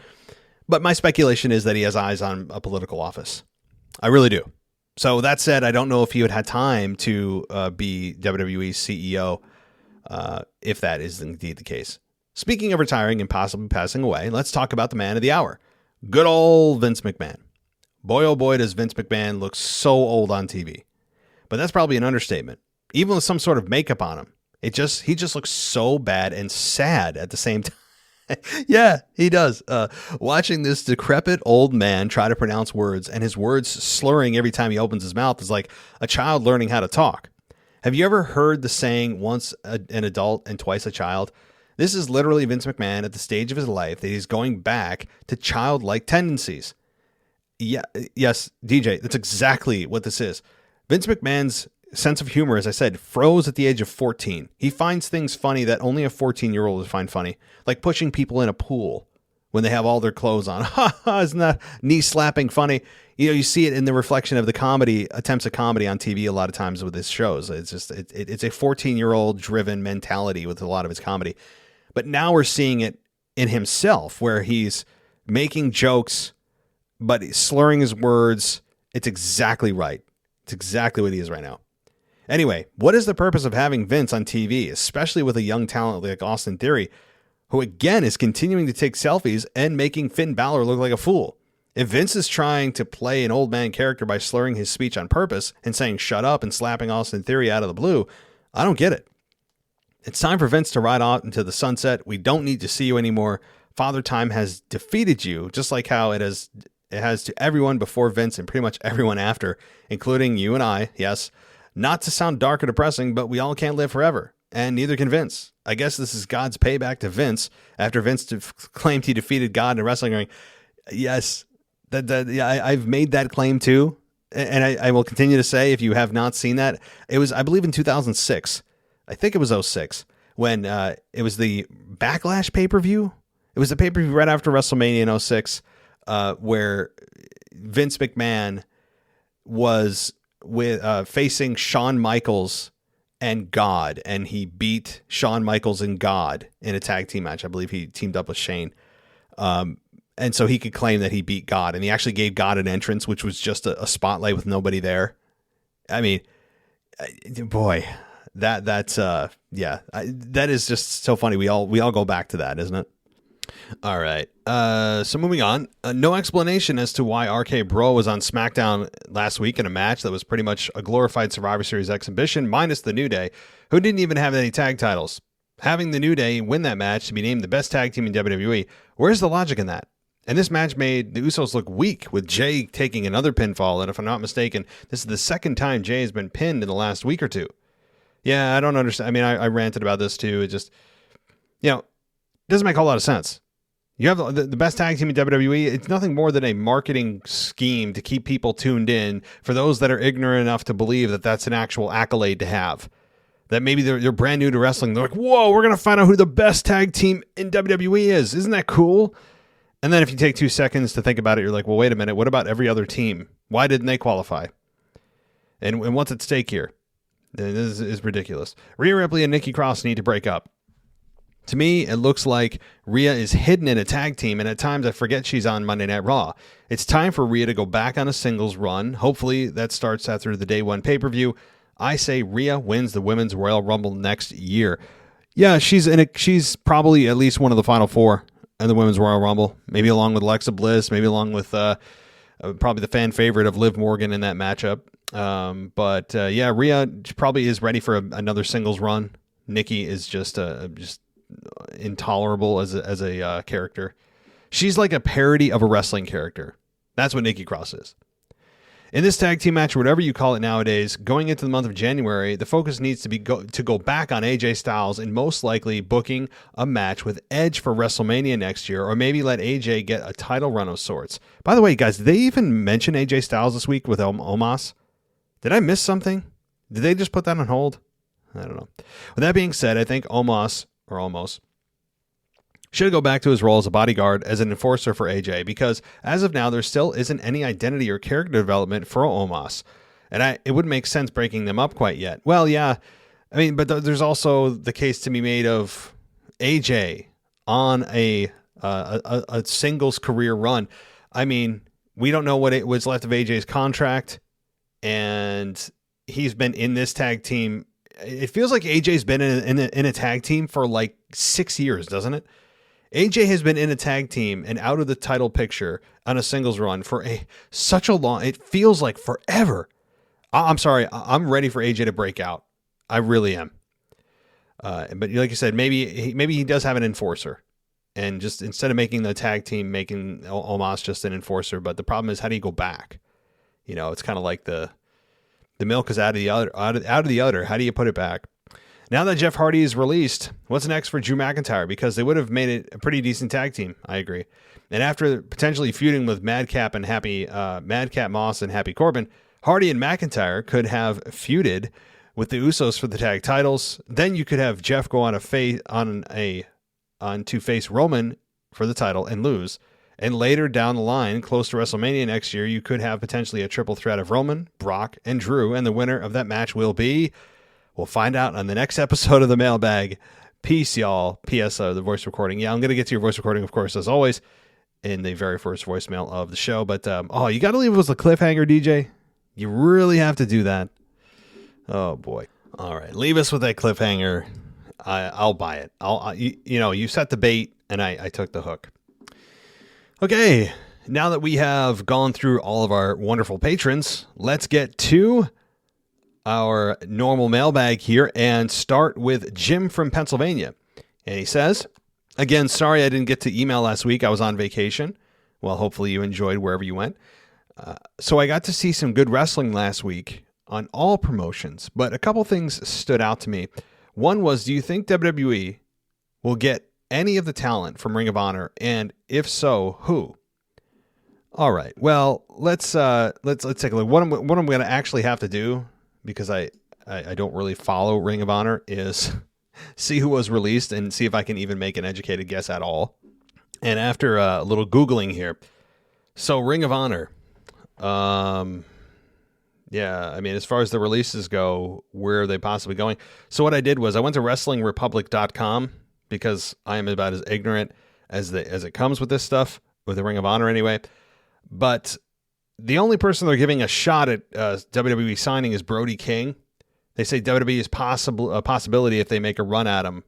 But my speculation is that he has eyes on a political office. I really do. So that said, I don't know if he would have time to be WWE's CEO if that is indeed the case. Speaking of retiring and possibly passing away, let's talk about the man of the hour. Good old Vince McMahon. Boy, oh boy, does Vince McMahon look so old on TV. But that's probably an understatement. Even with some sort of makeup on him. He just looks so bad and sad at the same time. Yeah, he does. Watching this decrepit old man try to pronounce words and his words slurring every time he opens his mouth is like a child learning how to talk. Have you ever heard the saying, once an adult and twice a child? This is literally Vince McMahon at the stage of his life that he's going back to childlike tendencies. Yeah, yes, DJ, that's exactly what this is. Vince McMahon's sense of humor, as I said, froze at the age of 14. He finds things funny that only a 14-year-old would find funny, like pushing people in a pool when they have all their clothes on. Isn't that knee-slapping funny? You see it in the reflection of the attempts at comedy on TV a lot of times with his shows. It's just it's a 14-year-old driven mentality with a lot of his comedy. But now we're seeing it in himself, where he's making jokes, but he's slurring his words. It's exactly right. It's exactly what he is right now. Anyway, what is the purpose of having Vince on TV, especially with a young talent like Austin Theory, who again is continuing to take selfies and making Finn Balor look like a fool? If Vince is trying to play an old man character by slurring his speech on purpose and saying shut up and slapping Austin Theory out of the blue, I don't get it. It's time for Vince to ride off into the sunset. We don't need to see you anymore. Father Time has defeated you, just like how it has to everyone before Vince and pretty much everyone after, including you and I. Yes, not to sound dark or depressing, but we all can't live forever, and neither can Vince. I guess this is God's payback to Vince after Vince claimed he defeated God in a wrestling ring. Yes, I've made that claim too, and I will continue to say, if you have not seen that, it was, I believe, in 2006. I think it was 06 when it was the Backlash pay-per-view. It was the pay-per-view right after WrestleMania in 06, where Vince McMahon was facing Shawn Michaels and God, and he beat Shawn Michaels and God in a tag team match. I believe he teamed up with Shane. And so he could claim that he beat God, and he actually gave God an entrance, which was just a spotlight with nobody there. I mean, boy, that is just so funny. We all go back to that, isn't it? All right. So moving on, no explanation as to why RK Bro was on SmackDown last week in a match that was pretty much a glorified Survivor Series exhibition, minus the New Day, who didn't even have any tag titles. Having the New Day win that match to be named the best tag team in WWE, where's the logic in that? And this match made the Usos look weak, with Jay taking another pinfall, and if I'm not mistaken, this is the second time Jay has been pinned in the last week or two. Yeah, I don't understand. I mean, I ranted about this too. It just, doesn't make a whole lot of sense. You have the best tag team in WWE. It's nothing more than a marketing scheme to keep people tuned in for those that are ignorant enough to believe that that's an actual accolade to have. That maybe they're brand new to wrestling. They're like, whoa, we're going to find out who the best tag team in WWE is. Isn't that cool? And then if you take 2 seconds to think about it, you're like, well, wait a minute. What about every other team? Why didn't they qualify? And what's at stake here? This is ridiculous. Rhea Ripley and Nikki Cross need to break up. To me, it looks like Rhea is hidden in a tag team, and at times I forget she's on Monday Night Raw. It's time for Rhea to go back on a singles run. Hopefully that starts after the Day 1 pay-per-view. I say Rhea wins the Women's Royal Rumble next year. Yeah, she's probably at least one of the final 4 in the Women's Royal Rumble. Maybe along with Alexa Bliss, maybe along with probably the fan favorite of Liv Morgan in that matchup. But Rhea probably is ready for another singles run. Nikki is just intolerable as a character. She's like a parody of a wrestling character. That's what Nikki Cross is. In this tag team match, or whatever you call it nowadays, going into the month of January, the focus needs to be to go back on AJ Styles and most likely booking a match with Edge for WrestleMania next year, or maybe let AJ get a title run of sorts. By the way, guys, did they even mention AJ Styles this week with Omos? Did I miss something? Did they just put that on hold? I don't know. With that being said, I think Omos should go back to his role as a bodyguard, as an enforcer for AJ, because as of now, there still isn't any identity or character development for Omos. And it wouldn't make sense breaking them up quite yet. Well, yeah. I mean, but there's also the case to be made of AJ on a singles career run. I mean, we don't know what was left of AJ's contract, and he's been in this tag team. It feels like AJ's been in a tag team for like 6 years, doesn't it? AJ has been in a tag team and out of the title picture on a singles run for such a long, it feels like forever. I'm sorry. I'm ready for AJ to break out. I really am. But like you said, maybe he does have an enforcer, and just instead of making the tag team, making Omos just an enforcer. But the problem is, how do you go back? It's kind of like the milk is out of the udder. How do you put it back? Now that Jeff Hardy is released, what's next for Drew McIntyre? Because they would have made it a pretty decent tag team. I agree. And after potentially feuding with Madcap Moss and Happy Corbin, Hardy and McIntyre could have feuded with the Usos for the tag titles. Then you could have Jeff go on to face Roman for the title and lose. And later down the line, close to WrestleMania next year, you could have potentially a triple threat of Roman, Brock, and Drew. And the winner of that match will be... We'll find out on the next episode of the Mailbag. Peace, y'all. P.S. The voice recording. Yeah, I'm going to get to your voice recording, of course, as always, in the very first voicemail of the show. But, you got to leave us a cliffhanger, DJ. You really have to do that. Oh, boy. All right. Leave us with that cliffhanger. I'll buy it. You set the bait, and I took the hook. Okay. Now that we have gone through all of our wonderful patrons, let's get to our normal mailbag here and start with Jim from Pennsylvania. And he says, again, sorry I didn't get to email last week. I was on vacation. Well, hopefully you enjoyed wherever you went. So I got to see some good wrestling last week on all promotions, but a couple things stood out to me. One was, do you think WWE will get any of the talent from Ring of Honor? And if so, who? All right. Well, let's take a look. What I'm going to actually have to do, because I don't really follow Ring of Honor, is see who was released and see if I can even make an educated guess at all. And after a little Googling here, so Ring of Honor, yeah, I mean, as far as the releases go, where are they possibly going? So what I did was I went to WrestlingRepublic.com because I am about as ignorant as it comes with this stuff, with the Ring of Honor anyway. But the only person they're giving a shot at WWE signing is Brody King. They say WWE is a possibility if they make a run at him.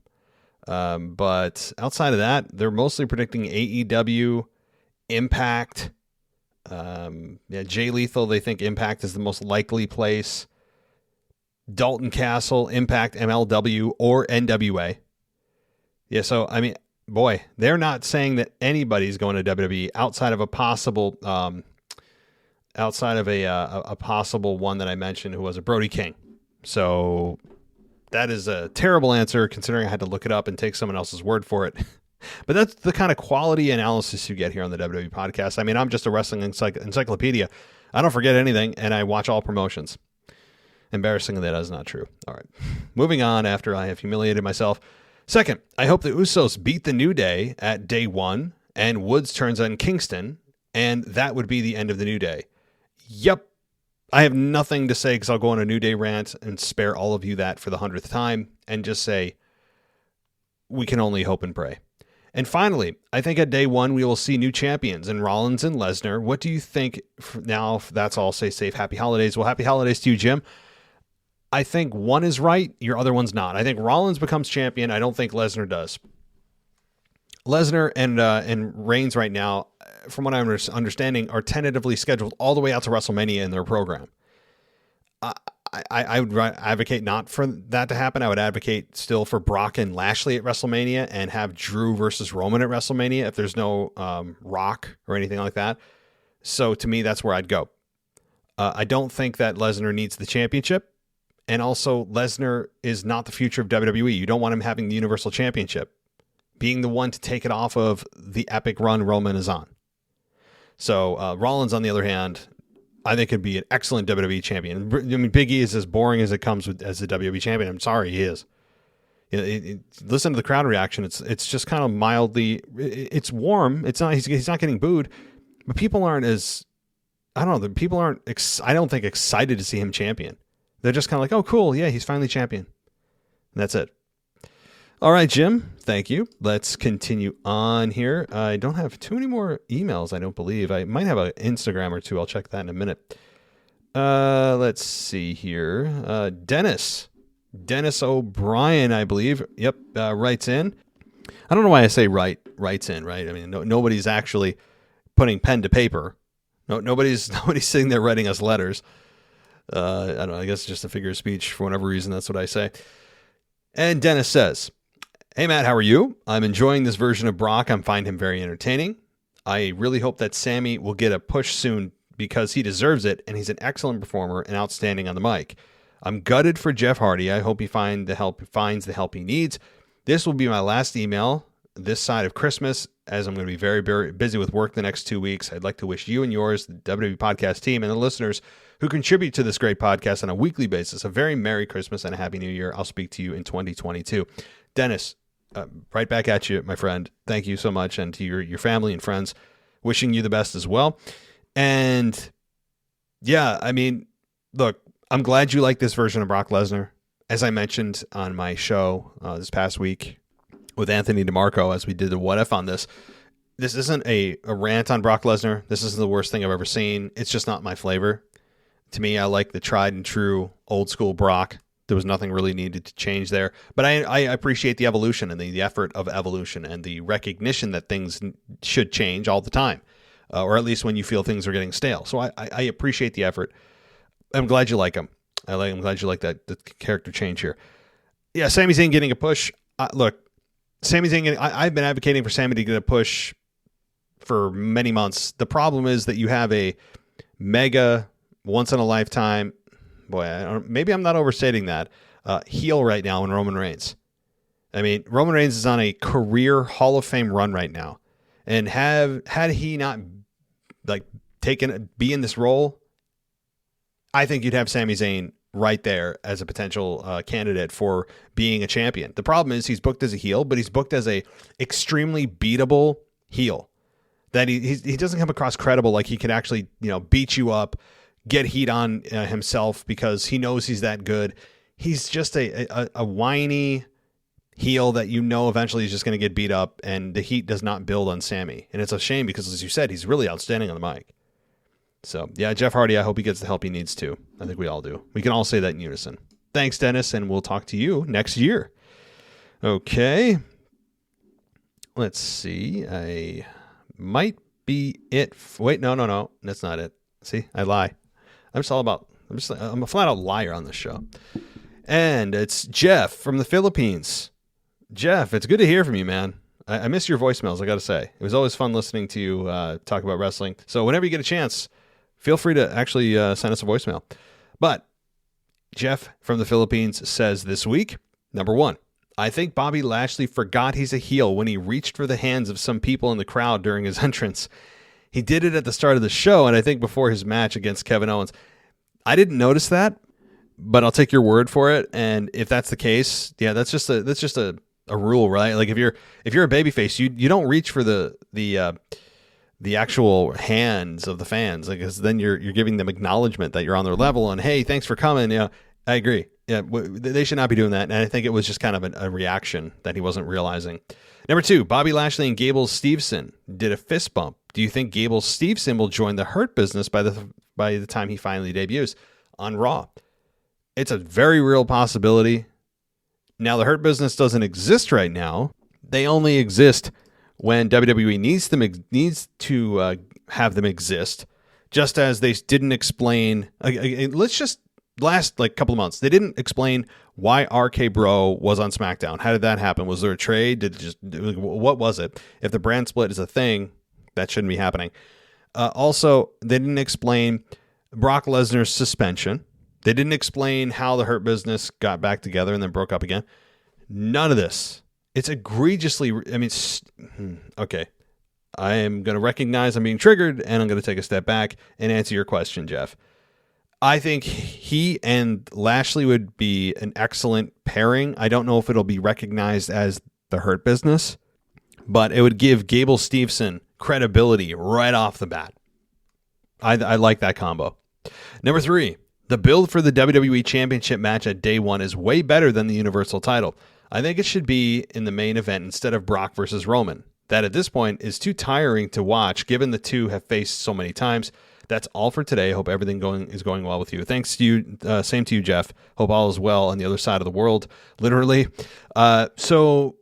But outside of that, they're mostly predicting AEW, Impact. Jay Lethal, they think Impact is the most likely place. Dalton Castle, Impact, MLW, or NWA. Yeah, so, I mean, boy, they're not saying that anybody's going to WWE outside of a possible, a possible one that I mentioned, who was a Brody King. So that is a terrible answer, considering I had to look it up and take someone else's word for it. But that's the kind of quality analysis you get here on the WWE podcast. I mean, I'm just a wrestling encyclopedia. I don't forget anything, and I watch all promotions. Embarrassingly, that is not true. All right. Moving on after I have humiliated myself. Second, I hope the Usos beat the New Day at day 1, and Woods turns on Kingston, and that would be the end of the New Day. Yep. I have nothing to say because I'll go on a New Day rant and spare all of you that for the 100th time and just say we can only hope and pray. And finally, I think at day 1 we will see new champions in Rollins and Lesnar. What do you think now? If that's all, say safe, happy holidays. Well, happy holidays to you, Jim. I think one is right, your other one's not. I think Rollins becomes champion. I don't think Lesnar does. Lesnar and Reigns right now, from what I'm understanding, are tentatively scheduled all the way out to WrestleMania in their program. I would advocate not for that to happen. I would advocate still for Brock and Lashley at WrestleMania and have Drew versus Roman at WrestleMania if there's no Rock or anything like that. So to me, that's where I'd go. I don't think that Lesnar needs the championship. And also, Lesnar is not the future of WWE. You don't want him having the Universal Championship, being the one to take it off of the epic run Roman is on. So Rollins, on the other hand, I think could be an excellent WWE champion. I mean, Big E is as boring as it comes as a WWE champion. I'm sorry, he is. Listen to the crowd reaction. It's just kind of mildly. It's warm. It's not. He's not getting booed, but people aren't as. I don't know. People aren't. I don't think excited to see him champion. They're just kind of like, oh, cool, yeah, he's finally champion. And that's it. All right, Jim, thank you. Let's continue on here. I don't have too many more emails, I don't believe. I might have an Instagram or two. I'll check that in a minute. Let's see here. Dennis O'Brien, I believe. Yep, writes in. I don't know why I say writes in, right? I mean, nobody's actually putting pen to paper. Nobody's sitting there writing us letters. I don't know. I guess it's just a figure of speech for whatever reason. That's what I say. And Dennis says, hey, Matt, how are you? I'm enjoying this version of Brock. I find him very entertaining. I really hope that Sammy will get a push soon because he deserves it, and he's an excellent performer and outstanding on the mic. I'm gutted for Jeff Hardy. I hope he finds the help he needs. This will be my last email this side of Christmas, as I'm going to be very, very busy with work the next 2 weeks. I'd like to wish you and yours, the WWE Podcast team, and the listeners who contribute to this great podcast on a weekly basis, a very Merry Christmas and a Happy New Year. I'll speak to you in 2022. Dennis, right back at you, my friend. Thank you so much, and to your family and friends, wishing you the best as well. And yeah, I mean, look, I'm glad you like this version of Brock Lesnar. As I mentioned on my show this past week with Anthony DeMarco, as we did the What If on this isn't a rant on Brock Lesnar. This isn't the worst thing I've ever seen. It's just not my flavor. To me, I like the tried and true old school Brock. There was nothing really needed to change there. But I appreciate the evolution and the effort of evolution and the recognition that things should change all the time. or at least when you feel things are getting stale. So I appreciate the effort. I'm glad you like him. I'm glad you like the character change here. Yeah, Sami Zayn getting a push. Look, Sami Zayn I've been advocating for Sami to get a push for many months. The problem is that you have a mega, once in a lifetime, maybe I'm not overstating that, heel right now in Roman Reigns. I mean, Roman Reigns is on a career Hall of Fame run right now. And had he not be in this role, I think you'd have Sami Zayn right there as a potential candidate for being a champion. The problem is he's booked as a heel, but he's booked as a extremely beatable heel. That he doesn't come across credible, like he can actually beat you up, get heat on himself because he knows he's that good. He's just a whiny heel that eventually he's just going to get beat up, and the heat does not build on Sami. And it's a shame because, as you said, he's really outstanding on the mic. So, yeah, Jeff Hardy, I hope he gets the help he needs to. I think we all do. We can all say that in unison. Thanks, Dennis, and we'll talk to you next year. Okay. Let's see. I might be it. Wait, no. That's not it. See, I lie. I'm a flat-out liar on this show. And it's Jeff from the Philippines. Jeff, it's good to hear from you, man. I miss your voicemails, I got to say. It was always fun listening to you talk about wrestling. So whenever you get a chance, feel free to actually send us a voicemail. But Jeff from the Philippines says this week, number 1, I think Bobby Lashley forgot he's a heel when he reached for the hands of some people in the crowd during his entrance. He did it at the start of the show, and I think before his match against Kevin Owens. I didn't notice that, but I'll take your word for it. And if that's the case, yeah, that's just a rule, right? Like if you're a babyface, you don't reach for the actual hands of the fans, because then you're giving them acknowledgement that you're on their level and, hey, thanks for coming. Yeah, I agree. Yeah, they should not be doing that. And I think it was just kind of a reaction that he wasn't realizing. Number 2, Bobby Lashley and Gable Steveson did a fist bump. Do you think Gable Steveson will join the Hurt Business by the time he finally debuts on Raw? It's a very real possibility. Now, the Hurt Business doesn't exist right now. They only exist when WWE needs to have them exist, just as they didn't explain. Last couple of months, they didn't explain why RK Bro was on SmackDown. How did that happen? Was there a trade? What was it? If the brand split is a thing, that shouldn't be happening. Also, they didn't explain Brock Lesnar's suspension. They didn't explain how the Hurt Business got back together and then broke up again. None of this. It's egregiously... okay. I am going to recognize I'm being triggered, and I'm going to take a step back and answer your question, Jeff. I think he and Lashley would be an excellent pairing. I don't know if it'll be recognized as the Hurt Business, but it would give Gable Steveson credibility right off the bat. I like that combo. Number 3, the build for the WWE Championship match at day 1 is way better than the Universal title. I think it should be in the main event instead of Brock versus Roman. That at this point is too tiring to watch, given the two have faced so many times. That's all for today. Hope everything is going well with you. Thanks to you. Same to you, Jeff. Hope all is well on the other side of the world, literally. So,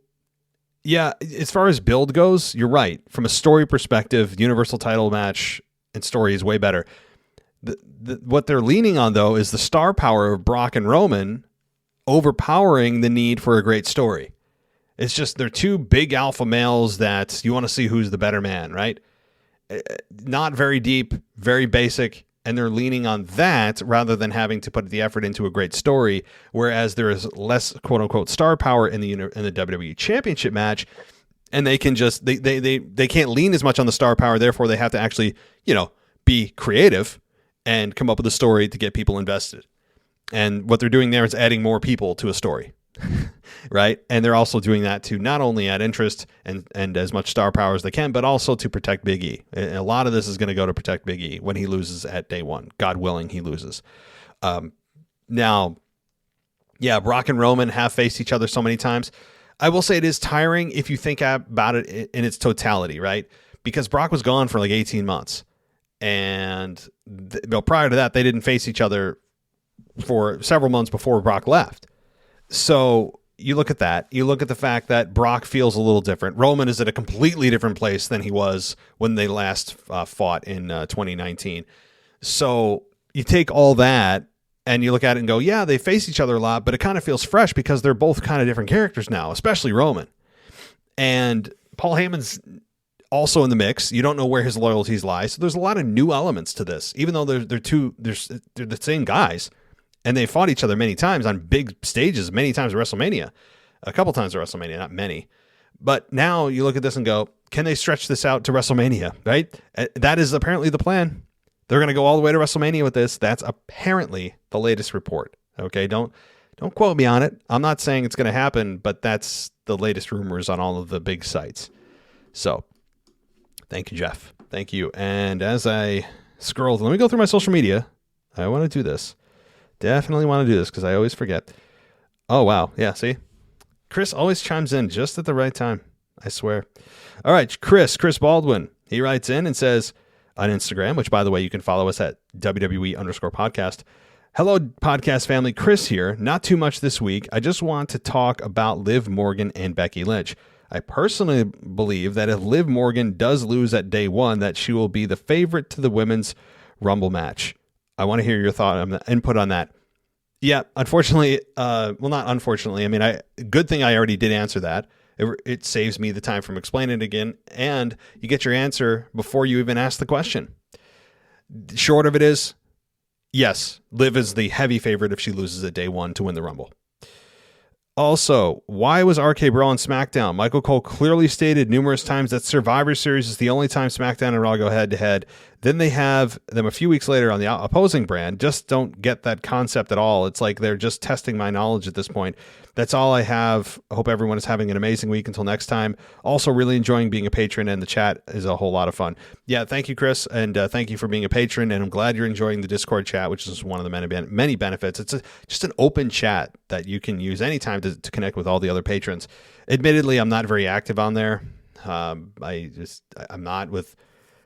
yeah, as far as build goes, you're right. From a story perspective, Universal title match and story is way better. What they're leaning on, though, is the star power of Brock and Roman overpowering the need for a great story. It's just they're two big alpha males that you want to see who's the better man, right? Not very deep, very basic, and they're leaning on that rather than having to put the effort into a great story, whereas there is less quote-unquote star power in the WWE Championship match, and they can just they can't lean as much on the star power, therefore they have to actually, be creative and come up with a story to get people invested. And what they're doing there is adding more people to a story. Right? And they're also doing that to not only add interest and as much star power as they can, but also to protect Big E. And a lot of this is going to go to protect Big E when he loses at day 1. God willing, he loses. Now, yeah, Brock and Roman have faced each other so many times. I will say it is tiring if you think about it in its totality, right? Because Brock was gone for like 18 months. And prior to that, they didn't face each other for several months before Brock left. So, you look at that. You look at the fact that Brock feels a little different. Roman is at a completely different place than he was when they last fought in 2019. So you take all that and you look at it and go, yeah, they face each other a lot, but it kind of feels fresh because they're both kind of different characters now, especially Roman. And Paul Heyman's also in the mix. You don't know where his loyalties lie. So there's a lot of new elements to this, even though they're the same guys. And they fought each other many times on big stages, many times at WrestleMania, a couple times at WrestleMania, not many. But now you look at this and go, can they stretch this out to WrestleMania, right? That is apparently the plan. They're going to go all the way to WrestleMania with this. That's apparently the latest report. Okay, don't quote me on it. I'm not saying it's going to happen, but that's the latest rumors on all of the big sites. So thank you, Jeff. Thank you. And as I scrolled, let me go through my social media. I want to do this. Definitely want to do this because I always forget. Oh, wow. Yeah, see? Chris always chimes in just at the right time. I swear. All right, Chris Baldwin. He writes in and says on Instagram, which, by the way, you can follow us at WWE_podcast. Hello, podcast family. Chris here. Not too much this week. I just want to talk about Liv Morgan and Becky Lynch. I personally believe that if Liv Morgan does lose at day one, that she will be the favorite to the women's Rumble match. I want to hear your input on that. Yeah, unfortunately, not unfortunately. I mean, good thing I already did answer that. It saves me the time from explaining it again, and you get your answer before you even ask the question. Short of it is, yes, Liv is the heavy favorite if she loses at day one to win the Rumble. Also, why was RK Bro on SmackDown? Michael Cole clearly stated numerous times that Survivor Series is the only time SmackDown and Raw go head-to-head. Then they have them a few weeks later on the opposing brand. Just don't get that concept at all. It's like they're just testing my knowledge at this point. That's all I have. I hope everyone is having an amazing week until next time. Also, really enjoying being a patron, and the chat is a whole lot of fun. Yeah, thank you, Chris, and thank you for being a patron, and I'm glad you're enjoying the Discord chat, which is one of the many benefits. It's just an open chat that you can use anytime to connect with all the other patrons. Admittedly, I'm not very active on there. I'm not with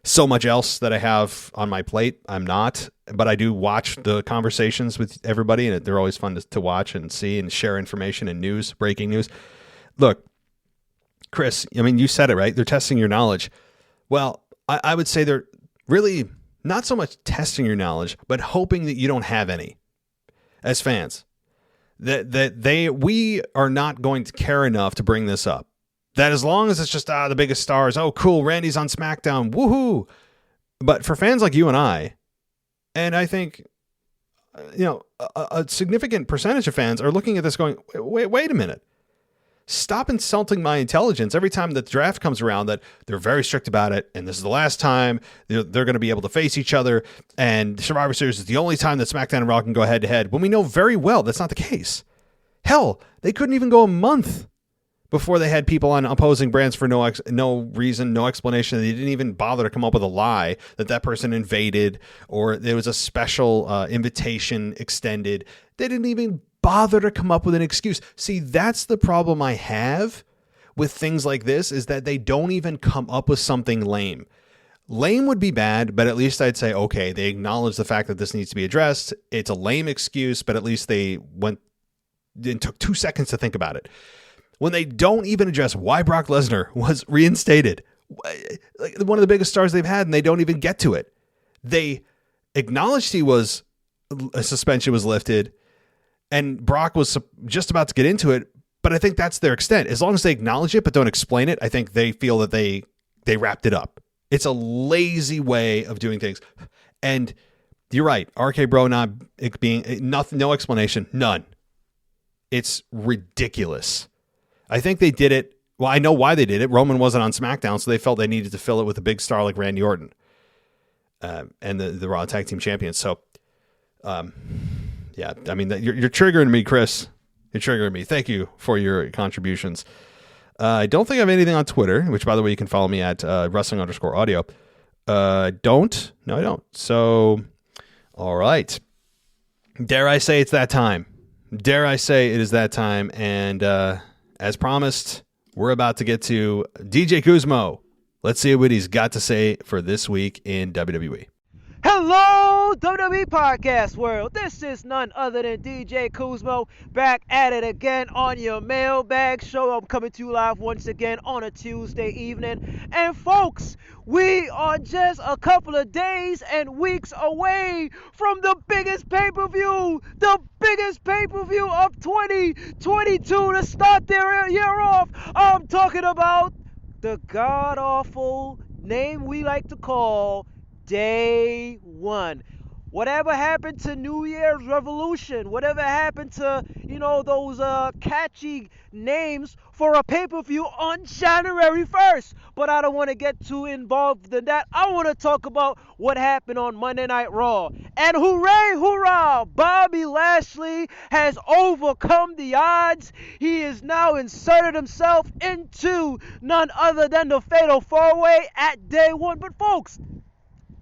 so much else that I have on my plate. I'm not, but I do watch the conversations with everybody, and they're always fun to watch and see and share information and news, breaking news. Look, Chris, I mean, you said it, right? They're testing your knowledge. Well, I would say they're really not so much testing your knowledge, but hoping that you don't have any as fans. We are not going to care enough to bring this up. That as long as it's just the biggest stars, oh cool, Randy's on SmackDown, woohoo! But for fans like you and I think a significant percentage of fans are looking at this going, wait a minute, stop insulting my intelligence every time the draft comes around. That they're very strict about it, and this is the last time they're going to be able to face each other, and Survivor Series is the only time that SmackDown and Raw can go head to head. When we know very well that's not the case. Hell, they couldn't even go a month before they had people on opposing brands for no reason, no explanation. They didn't even bother to come up with a lie that person invaded or there was a special invitation extended. They didn't even bother to come up with an excuse. See, that's the problem I have with things like this, is that they don't even come up with something lame. Lame would be bad, but at least I'd say, okay, they acknowledge the fact that this needs to be addressed. It's a lame excuse, but at least they went and took 2 seconds to think about it. When they don't even address why Brock Lesnar was reinstated, like one of the biggest stars they've had, and they don't even get to it. They acknowledged a suspension was lifted, and Brock was just about to get into it, but I think that's their extent. As long as they acknowledge it but don't explain it, I think they feel that they wrapped it up. It's a lazy way of doing things. And you're right, RK Bro not being nothing, no explanation, none. It's ridiculous. I think they did it. Well, I know why they did it. Roman wasn't on SmackDown, so they felt they needed to fill it with a big star like Randy Orton and the Raw Tag Team Champions. So, yeah, I mean, you're triggering me, Chris. You're triggering me. Thank you for your contributions. I don't think I have anything on Twitter, which, by the way, you can follow me at wrestling_audio. No, I don't. So, all right. Dare I say it's that time? Dare I say it is that time? And as promised, we're about to get to DJ Kuzmo. Let's see what he's got to say for this week in WWE. Hello, WWE Podcast World. This is none other than DJ Kuzmo, back at it again on your Mailbag show. I'm coming to you live once again on a Tuesday evening. And folks, we are just a couple of days and weeks away from the biggest pay-per-view of 2022 to start their year off. I'm talking about the god-awful name we like to call Day One. Whatever happened to New Year's Revolution? Whatever happened to, those catchy names for a pay-per-view on January 1st? But I don't want to get too involved in that. I want to talk about what happened on Monday Night Raw. And hooray, hoorah! Bobby Lashley has overcome the odds. He has now inserted himself into none other than the Fatal 4-Way at Day One. But folks,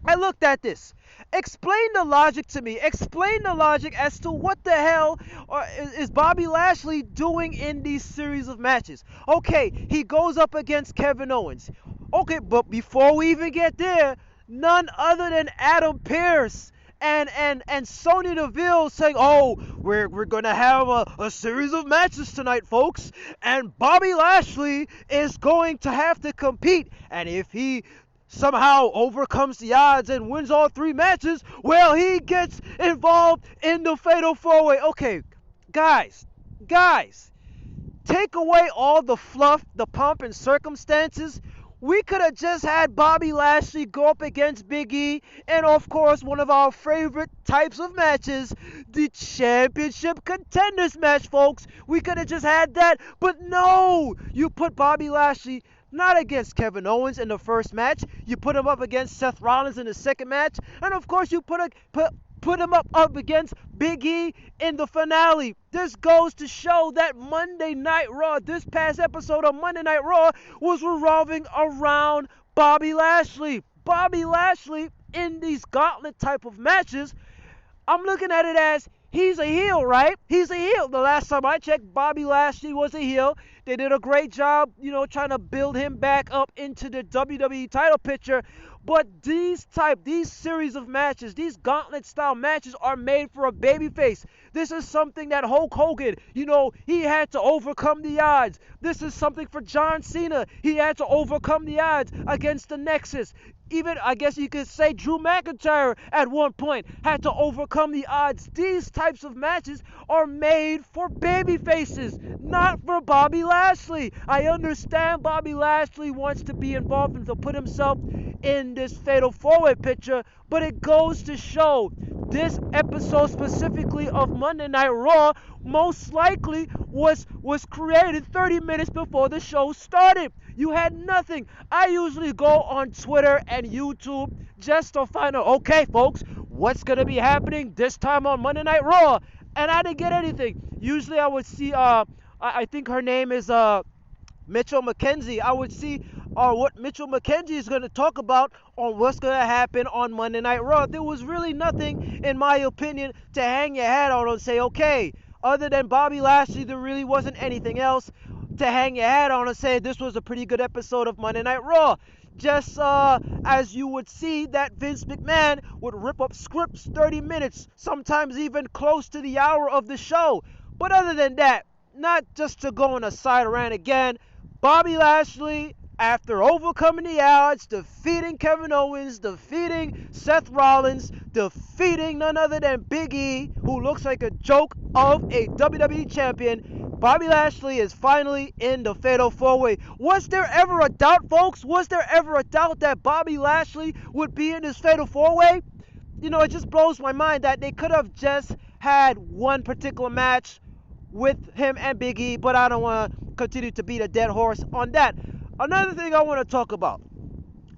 I looked at this. Explain the logic to me. Explain the logic as to what the hell is Bobby Lashley doing in these series of matches. Okay, he goes up against Kevin Owens. Okay, but before we even get there, none other than Adam Pearce and Sonya Deville saying, oh, we're going to have a series of matches tonight, folks. And Bobby Lashley is going to have to compete. And if he somehow overcomes the odds and wins all three matches, well, he gets involved in the Fatal 4-Way. Okay, guys, take away all the fluff, the pomp and circumstances. We could have just had Bobby Lashley go up against Big E, and of course, one of our favorite types of matches, the Championship Contenders match, folks. We could have just had that, but no! You put Bobby Lashley not against Kevin Owens in the first match. You put him up against Seth Rollins in the second match. And of course, you put him up against Big E in the finale. This goes to show that Monday Night Raw, this past episode of Monday Night Raw, was revolving around Bobby Lashley. Bobby Lashley in these gauntlet type of matches, I'm looking at it as he's a heel, right? He's a heel. The last time I checked, Bobby Lashley was a heel. They did a great job, trying to build him back up into the WWE title picture. But these series of matches, these gauntlet-style matches are made for a babyface. This is something that Hulk Hogan, he had to overcome the odds. This is something for John Cena. He had to overcome the odds against the Nexus. Even, I guess you could say, Drew McIntyre at one point had to overcome the odds. These types of matches are made for baby faces, not for Bobby Lashley. I understand Bobby Lashley wants to be involved and to put himself in this Fatal 4-Way picture, but it goes to show this episode specifically of Monday Night Raw most likely was created 30 minutes before the show started. You had nothing. I usually go on Twitter and YouTube just to find out, okay, folks, what's going to be happening this time on Monday Night Raw? And I didn't get anything. Usually I would see, I think her name is Mitchell McKenzie. I would see what Mitchell McKenzie is going to talk about on what's going to happen on Monday Night Raw. There was really nothing, in my opinion, to hang your hat on and say, okay, other than Bobby Lashley, there really wasn't anything else to hang your hat on and say this was a pretty good episode of Monday Night Raw. Just as you would see that Vince McMahon would rip up scripts 30 minutes, sometimes even close to the hour of the show. But other than that, not just to go on a side rant again, Bobby Lashley, after overcoming the odds, defeating Kevin Owens, defeating Seth Rollins, defeating none other than Big E, who looks like a joke of a WWE champion, Bobby Lashley is finally in the Fatal 4-Way. Was there ever a doubt, folks? Was there ever a doubt that Bobby Lashley would be in this Fatal 4-Way? It just blows my mind that they could have just had one particular match with him and Big E, but I don't want to continue to beat a dead horse on that. Another thing I want to talk about.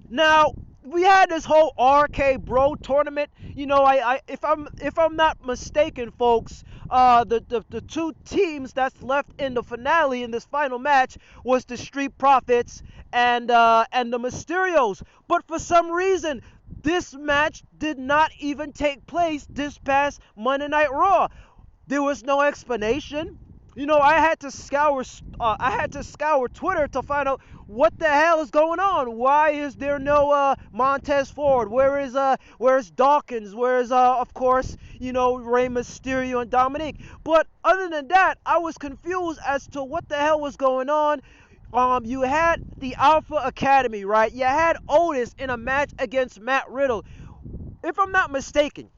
Now, we had this whole RK Bro tournament. If I'm not mistaken, folks, the two teams that's left in the finale in this final match was the Street Profits and the Mysterios. But for some reason, this match did not even take place this past Monday Night Raw. There was no explanation. I had to scour Twitter to find out what the hell is going on. Why is there no Montez Ford? Where's Dawkins? Where's of course, Rey Mysterio and Dominique? But other than that, I was confused as to what the hell was going on. You had the Alpha Academy, right? You had Otis in a match against Matt Riddle. If I'm not mistaken,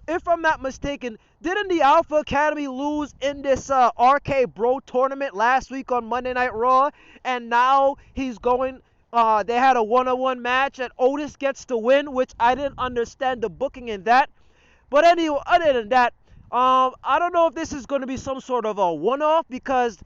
didn't the Alpha Academy lose in this RK Bro tournament last week on Monday Night Raw? And now he's going, they had a one-on-one match and Otis gets to win, which I didn't understand the booking in that. But anyway, other than that, I don't know if this is going to be some sort of a one-off because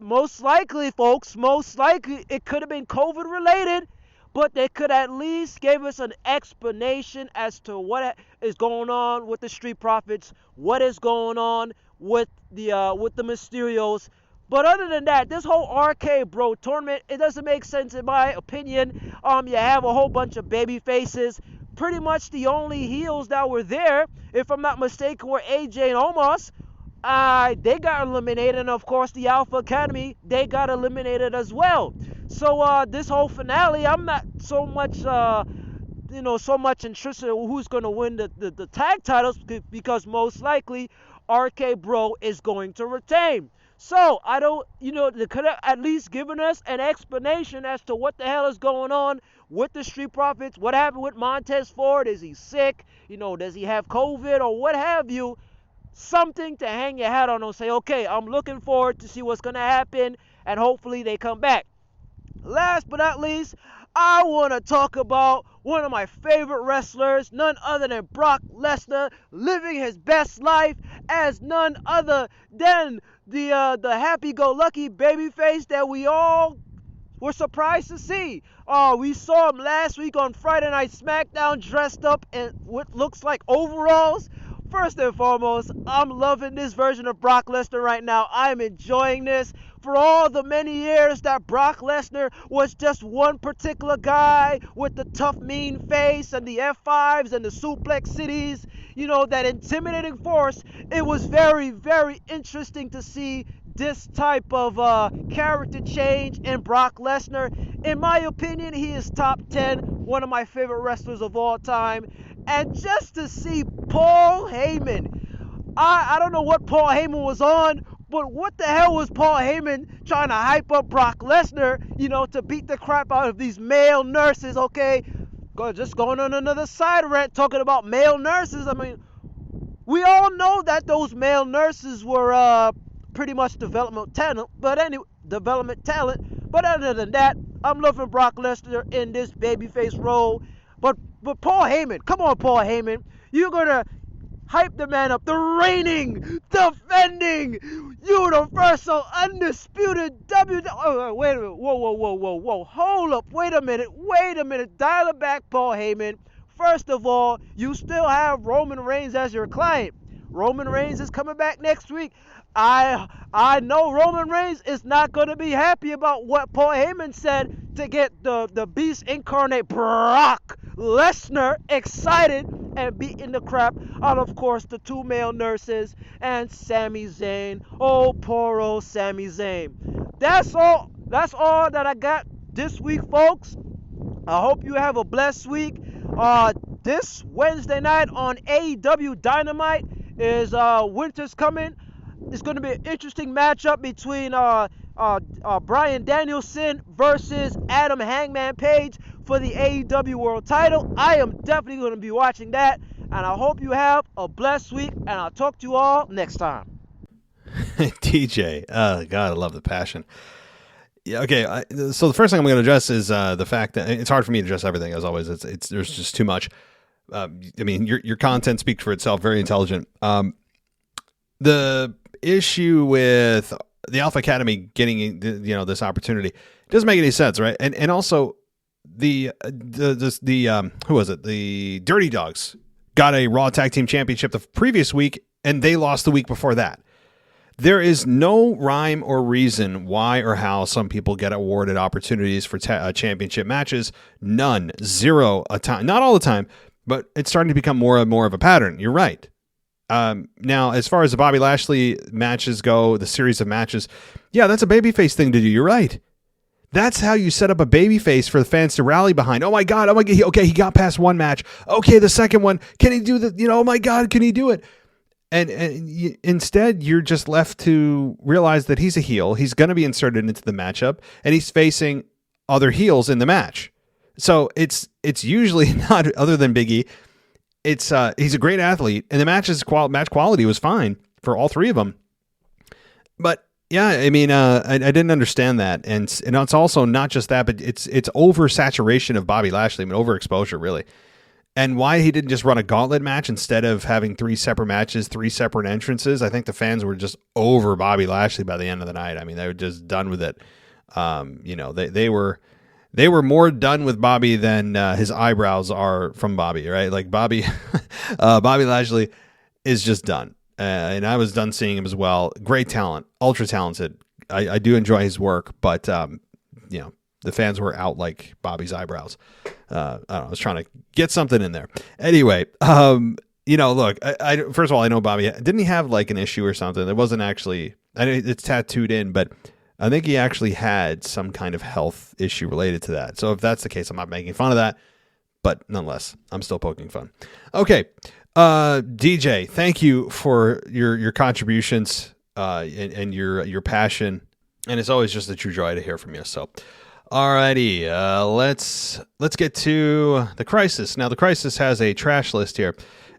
most likely it could have been COVID related. But they could at least give us an explanation as to what is going on with the Street Profits, what is going on with the Mysterios. But other than that, this whole RK Bro tournament, it doesn't make sense in my opinion. You have a whole bunch of baby faces. Pretty much the only heels that were there, if I'm not mistaken, were AJ and Omos. They got eliminated, and of course the Alpha Academy, they got eliminated as well. So this whole finale, I'm not so much interested in who's going to win the tag titles because most likely RK Bro is going to retain. So I don't, they could have at least given us an explanation as to what the hell is going on with the Street Profits. What happened with Montez Ford? Is he sick? Does he have COVID or what have you? Something to hang your hat on and say, okay, I'm looking forward to see what's going to happen, and hopefully they come back. Last but not least, I want to talk about one of my favorite wrestlers, none other than Brock Lesnar, living his best life as none other than the happy-go-lucky babyface that we all were surprised to see. We saw him last week on Friday Night SmackDown dressed up in what looks like overalls. First and foremost, I'm loving this version of Brock Lesnar right now. I'm enjoying this. For all the many years that Brock Lesnar was just one particular guy with the tough, mean face and the F5s and the suplex cities, that intimidating force, it was very, very interesting to see this type of character change in Brock Lesnar. In my opinion, he is top 10, one of my favorite wrestlers of all time. And just to see Paul Heyman, I don't know what Paul Heyman was on, but what the hell was Paul Heyman trying to hype up Brock Lesnar, to beat the crap out of these male nurses, okay? Just going on another side rant talking about male nurses. I mean, we all know that those male nurses were pretty much development talent. But other than that, I'm loving Brock Lesnar in this babyface role. But Paul Heyman, come on, Paul Heyman, you're gonna hype the man up, the reigning, defending, universal, undisputed Oh, wait a minute, whoa, hold up, wait a minute, dial it back, Paul Heyman. First of all, you still have Roman Reigns as your client. Roman Reigns is coming back next week. I know Roman Reigns is not going to be happy about what Paul Heyman said to get the Beast incarnate Brock Lesnar excited and beating the crap out, of course, the two male nurses and Sami Zayn. Oh, poor old Sami Zayn. That's all that I got this week, folks. I hope you have a blessed week. This Wednesday night on AEW Dynamite is Winter's Coming. It's going to be an interesting matchup between Bryan Danielson versus Adam Hangman Page for the AEW World Title. I am definitely going to be watching that, and I hope you have a blessed week, and I'll talk to you all next time. TJ, God, I love the passion. Yeah, okay. So the first thing I'm going to address is the fact that it's hard for me to address everything, as always. It's there's just too much. I mean, your content speaks for itself. Very intelligent. The issue with the Alpha Academy getting this opportunity doesn't make any sense, right? And also the who was it? The Dirty Dogs got a Raw Tag Team Championship the previous week, and they lost the week before that. There is no rhyme or reason why or how some people get awarded opportunities for championship matches. None. Zero a time. Not all the time, but it's starting to become more and more of a pattern. You're right. Now, as far as the Bobby Lashley matches go, the series of matches, yeah, that's a babyface thing to do. You're right. That's how you set up a babyface for the fans to rally behind. Oh my God. Okay, he got past one match. Okay, the second one. Can he do the, oh my God, can he do it? And instead, you're just left to realize that he's a heel. He's going to be inserted into the matchup, and he's facing other heels in the match. So it's usually not other than Big E. He's a great athlete, and the match quality was fine for all three of them. But yeah, I mean, I didn't understand that, and it's also not just that, but it's oversaturation of Bobby Lashley, I mean, overexposure really, and why he didn't just run a gauntlet match instead of having 3 separate matches, 3 separate entrances. I think the fans were just over Bobby Lashley by the end of the night. I mean, they were just done with it. They were more done with Bobby than his eyebrows are from Bobby, right? Like Bobby Lashley is just done. And I was done seeing him as well. Great talent, ultra talented. I do enjoy his work, but the fans were out like Bobby's eyebrows. I don't know, I was trying to get something in there. Anyway, look, I first of all, I know Bobby, didn't he have like an issue or something? It wasn't actually, I know it's tattooed in, but I think he actually had some kind of health issue related to that. So if that's the case, I'm not making fun of that, but nonetheless, I'm still poking fun. Okay. DJ, thank you for your contributions, and your passion. And it's always just a true joy to hear from you. So, alrighty, let's get to the Crisis. Now, the Crisis has a trash list here,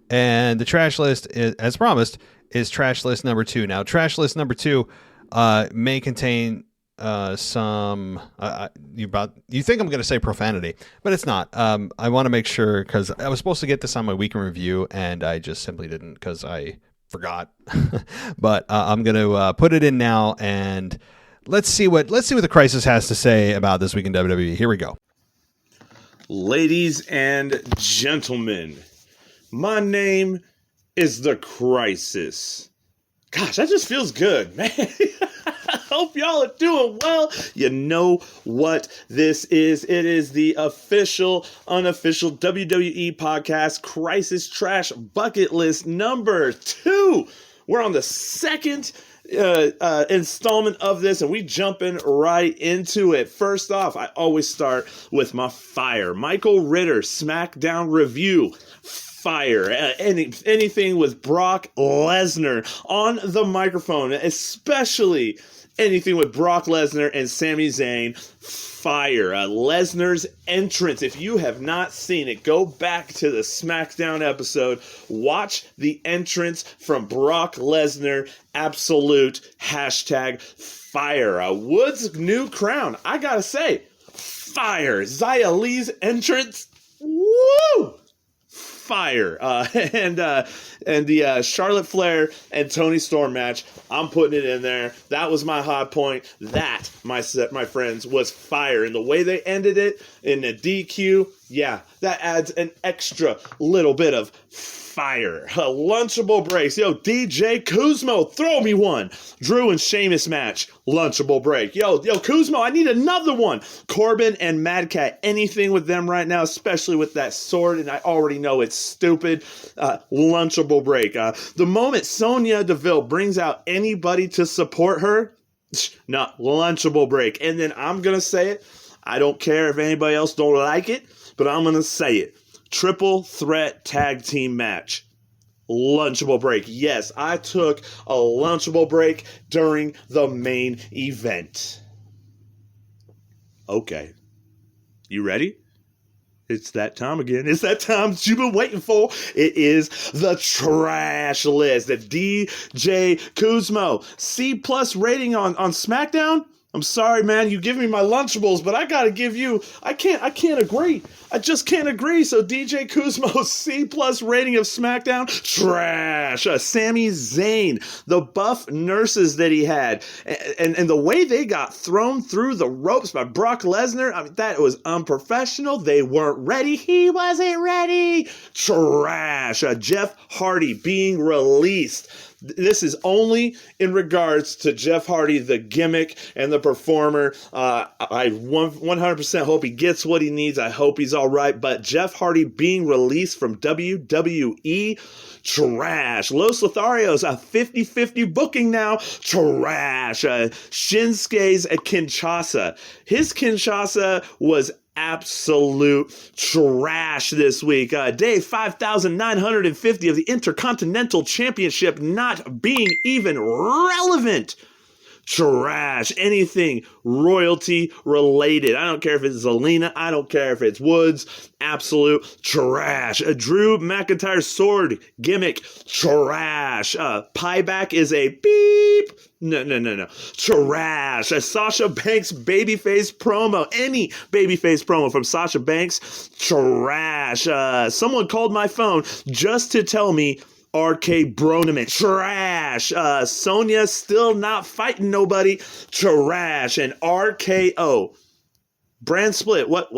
and the trash list, as promised, is trash list number 2. Now, trash list number 2 may contain some you think I'm going to say profanity, but it's not. I want to make sure, because I was supposed to get this on my weekend review and I just simply didn't because I forgot. But I'm going to put it in now, and let's see what the Crisis has to say about this week in WWE. Here we go. Ladies and gentlemen, my name is the Crisis. Gosh, that just feels good, man. I hope y'all are doing well. You know what this is. It is the official, unofficial WWE podcast, Crisis Trash Bucket List number 2. We're on the second installment of this, and we jumping right into it. First off, I always start with my fire. Michael Ritter, SmackDown review. Fire. Anything with Brock Lesnar on the microphone, especially anything with Brock Lesnar and Sami Zayn. Fire. Lesnar's entrance. If you have not seen it, go back to the SmackDown episode. Watch the entrance from Brock Lesnar. Absolute #fire. Woods' new crown. I gotta say, fire. Xia Li's entrance. Woo! Fire. And the Charlotte Flair and Toni Storm match, I'm putting it in there. That was my high point. That, my friends, was fire. And the way they ended it in the DQ, yeah, that adds an extra little bit of fire. Lunchable breaks. Yo, DJ Kuzmo, throw me one. Drew and Sheamus match. Lunchable break. Yo, Kuzmo, I need another one. Corbin and Mad Cat. Anything with them right now, especially with that sword, and I already know it's stupid. Lunchable break. The moment Sonya Deville brings out anybody to support her, no, lunchable break. And then I'm going to say it. I don't care if anybody else don't like it, but I'm going to say it. Triple threat tag team match. Lunchable break. Yes, I took a lunchable break during the main event. Okay. You ready? It's that time again. It's that time that you've been waiting for. It is the trash list. The DJ Kuzmo C+ rating on SmackDown. I'm sorry, man. You give me my Lunchables, but I gotta give you. I can't agree. I just can't agree. So DJ Kuzmo's C+ rating of SmackDown, trash. Sami Zayn, the buff nurses that he had, and the way they got thrown through the ropes by Brock Lesnar. I mean, that was unprofessional. They weren't ready. He wasn't ready. Trash. Jeff Hardy being released. This is only in regards to Jeff Hardy, the gimmick and the performer. I 100% hope he gets what he needs. I hope he's all all right, but Jeff Hardy being released from WWE, trash. Los Lotharios, a 50-50 booking now, trash. Shinsuke's Kinshasa. His Kinshasa was absolute trash this week. Day 5,950 of the Intercontinental Championship not being even relevant. Trash. Anything royalty related. I don't care if it's Zelina. I don't care if it's Woods. Absolute trash. A Drew McIntyre sword gimmick. Trash. Pieback is a beep. No. Trash. A Sasha Banks babyface promo. Any babyface promo from Sasha Banks. Trash. Someone called my phone just to tell me RK Bronament, trash. Sonya still not fighting nobody, trash. And RKO, brand split, what?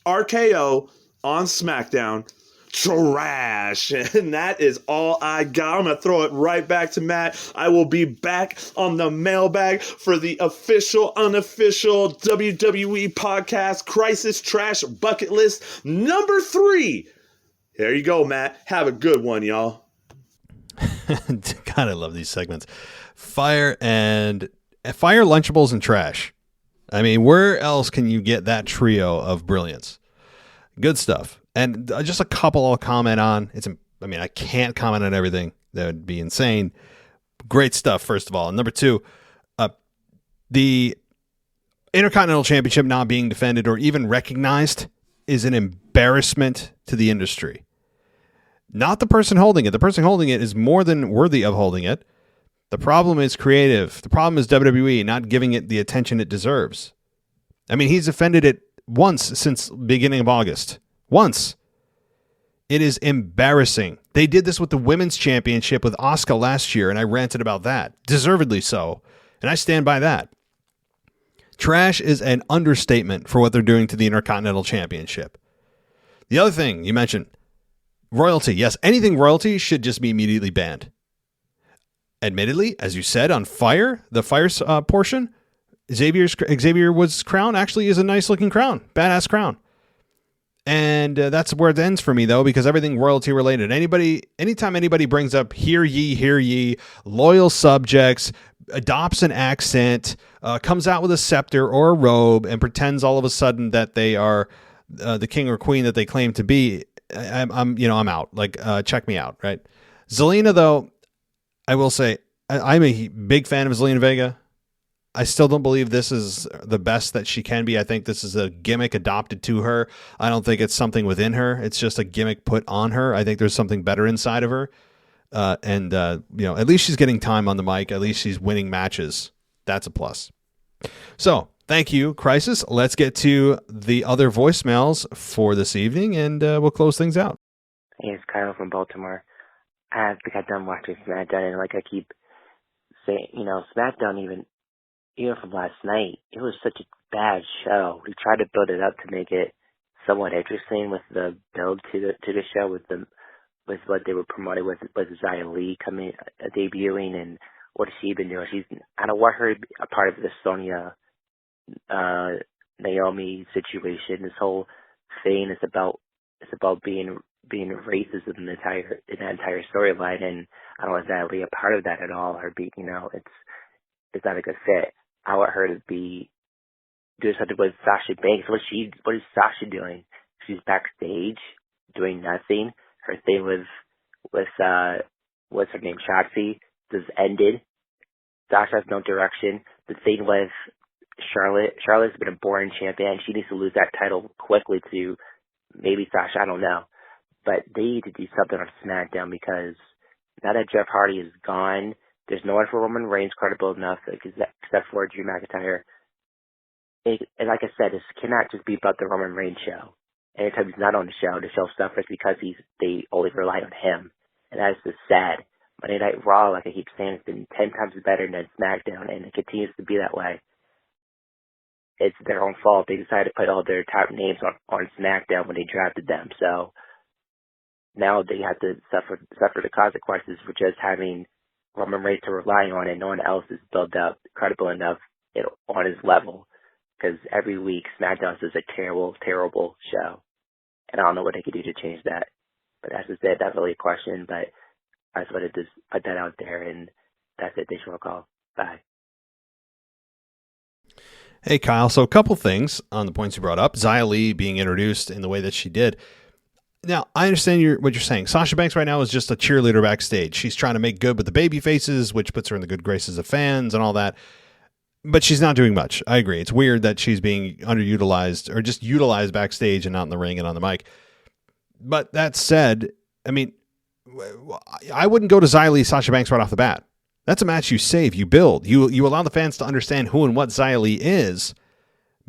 RKO on SmackDown, trash. And that is all I got. I'm going to throw it right back to Matt. I will be back on the mailbag for the official, unofficial WWE podcast, Crisis Trash Bucket List number 3. There you go, Matt. Have a good one, y'all. God, I love these segments. Fire, Lunchables, and trash. I mean, where else can you get that trio of brilliance? Good stuff. And just a couple I'll comment on. I can't comment on everything. That would be insane. Great stuff, first of all. And number 2, the Intercontinental Championship not being defended or even recognized is an embarrassment to the industry. Not the person holding it. The person holding it is more than worthy of holding it. The problem is creative. The problem is WWE not giving it the attention it deserves. I mean, he's defended it once since beginning of August. Once. It is embarrassing. They did this with the Women's Championship with Asuka last year, and I ranted about that. Deservedly so. And I stand by that. Trash is an understatement for what they're doing to the Intercontinental Championship. The other thing you mentioned, royalty. Yes, anything royalty should just be immediately banned. Admittedly, as you said, on Fire, the Fire portion, Xavier Woods' crown actually is a nice looking crown. Badass crown. And that's where it ends for me, though, because everything royalty related. Anytime anybody brings up hear ye, loyal subjects, adopts an accent, comes out with a scepter or a robe, and pretends all of a sudden that they are the king or queen that they claim to be, I'm out. Like, check me out, right? Zelina, though, I will say, I'm a big fan of Zelina Vega. I still don't believe this is the best that she can be. I think this is a gimmick adopted to her. I don't think it's something within her. It's just a gimmick put on her. I think there's something better inside of her. At least she's getting time on the mic. At least she's winning matches. That's a plus. So, thank you, Crisis. Let's get to the other voicemails for this evening, and we'll close things out. Hey, it's Kyle from Baltimore. I think I'm done watching SmackDown, and like I keep saying, SmackDown even from last night, it was such a bad show. We tried to build it up to make it somewhat interesting with the build to the show, with what they were promoting with Xia Li debuting, and what has she been doing. I don't want her to be a part of the Sonya Naomi situation. This whole thing is about being racist in that entire storyline, and I don't want Xia Li a part of that at all. Her being, it's not a good fit. I want her to be doing something with Sasha Banks. What is Sasha doing? She's backstage doing nothing. Her thing with what's her name, Shotzi, just ended. Sasha has no direction. The thing with Charlotte's been a boring champion. She needs to lose that title quickly to maybe Sasha. I don't know, but they need to do something on SmackDown, because now that Jeff Hardy is gone, there's no one for Roman Reigns credible enough, except for Drew McIntyre. And like I said, this cannot just be about the Roman Reigns show. Anytime he's not on the show suffers because they only rely on him. And that is just sad. Monday Night Raw, like I keep saying, has been 10 times better than SmackDown, and it continues to be that way. It's their own fault. They decided to put all their top names on SmackDown when they drafted them. So now they have to suffer the consequences for just having Roman Reigns to rely on, and no one else is built up credible enough on his level. Because every week SmackDown is a terrible, terrible show. and I don't know what they could do to change that. But that's just it. That's really a question, but I just wanted to just put that out there, and that's it. Thanks for the call. Bye. Hey, Kyle. So a couple things on the points you brought up. Xia Li being introduced in the way that she did. Now, I understand what you're saying. Sasha Banks right now is just a cheerleader backstage. She's trying to make good with the baby faces, which puts her in the good graces of fans and all that. But she's not doing much. I agree. It's weird that she's being underutilized or just utilized backstage and not in the ring and on the mic. But that said, I mean, I wouldn't go to Xia Li, Sasha Banks right off the bat. That's a match you save, you build. You allow the fans to understand who and what Xia Li is,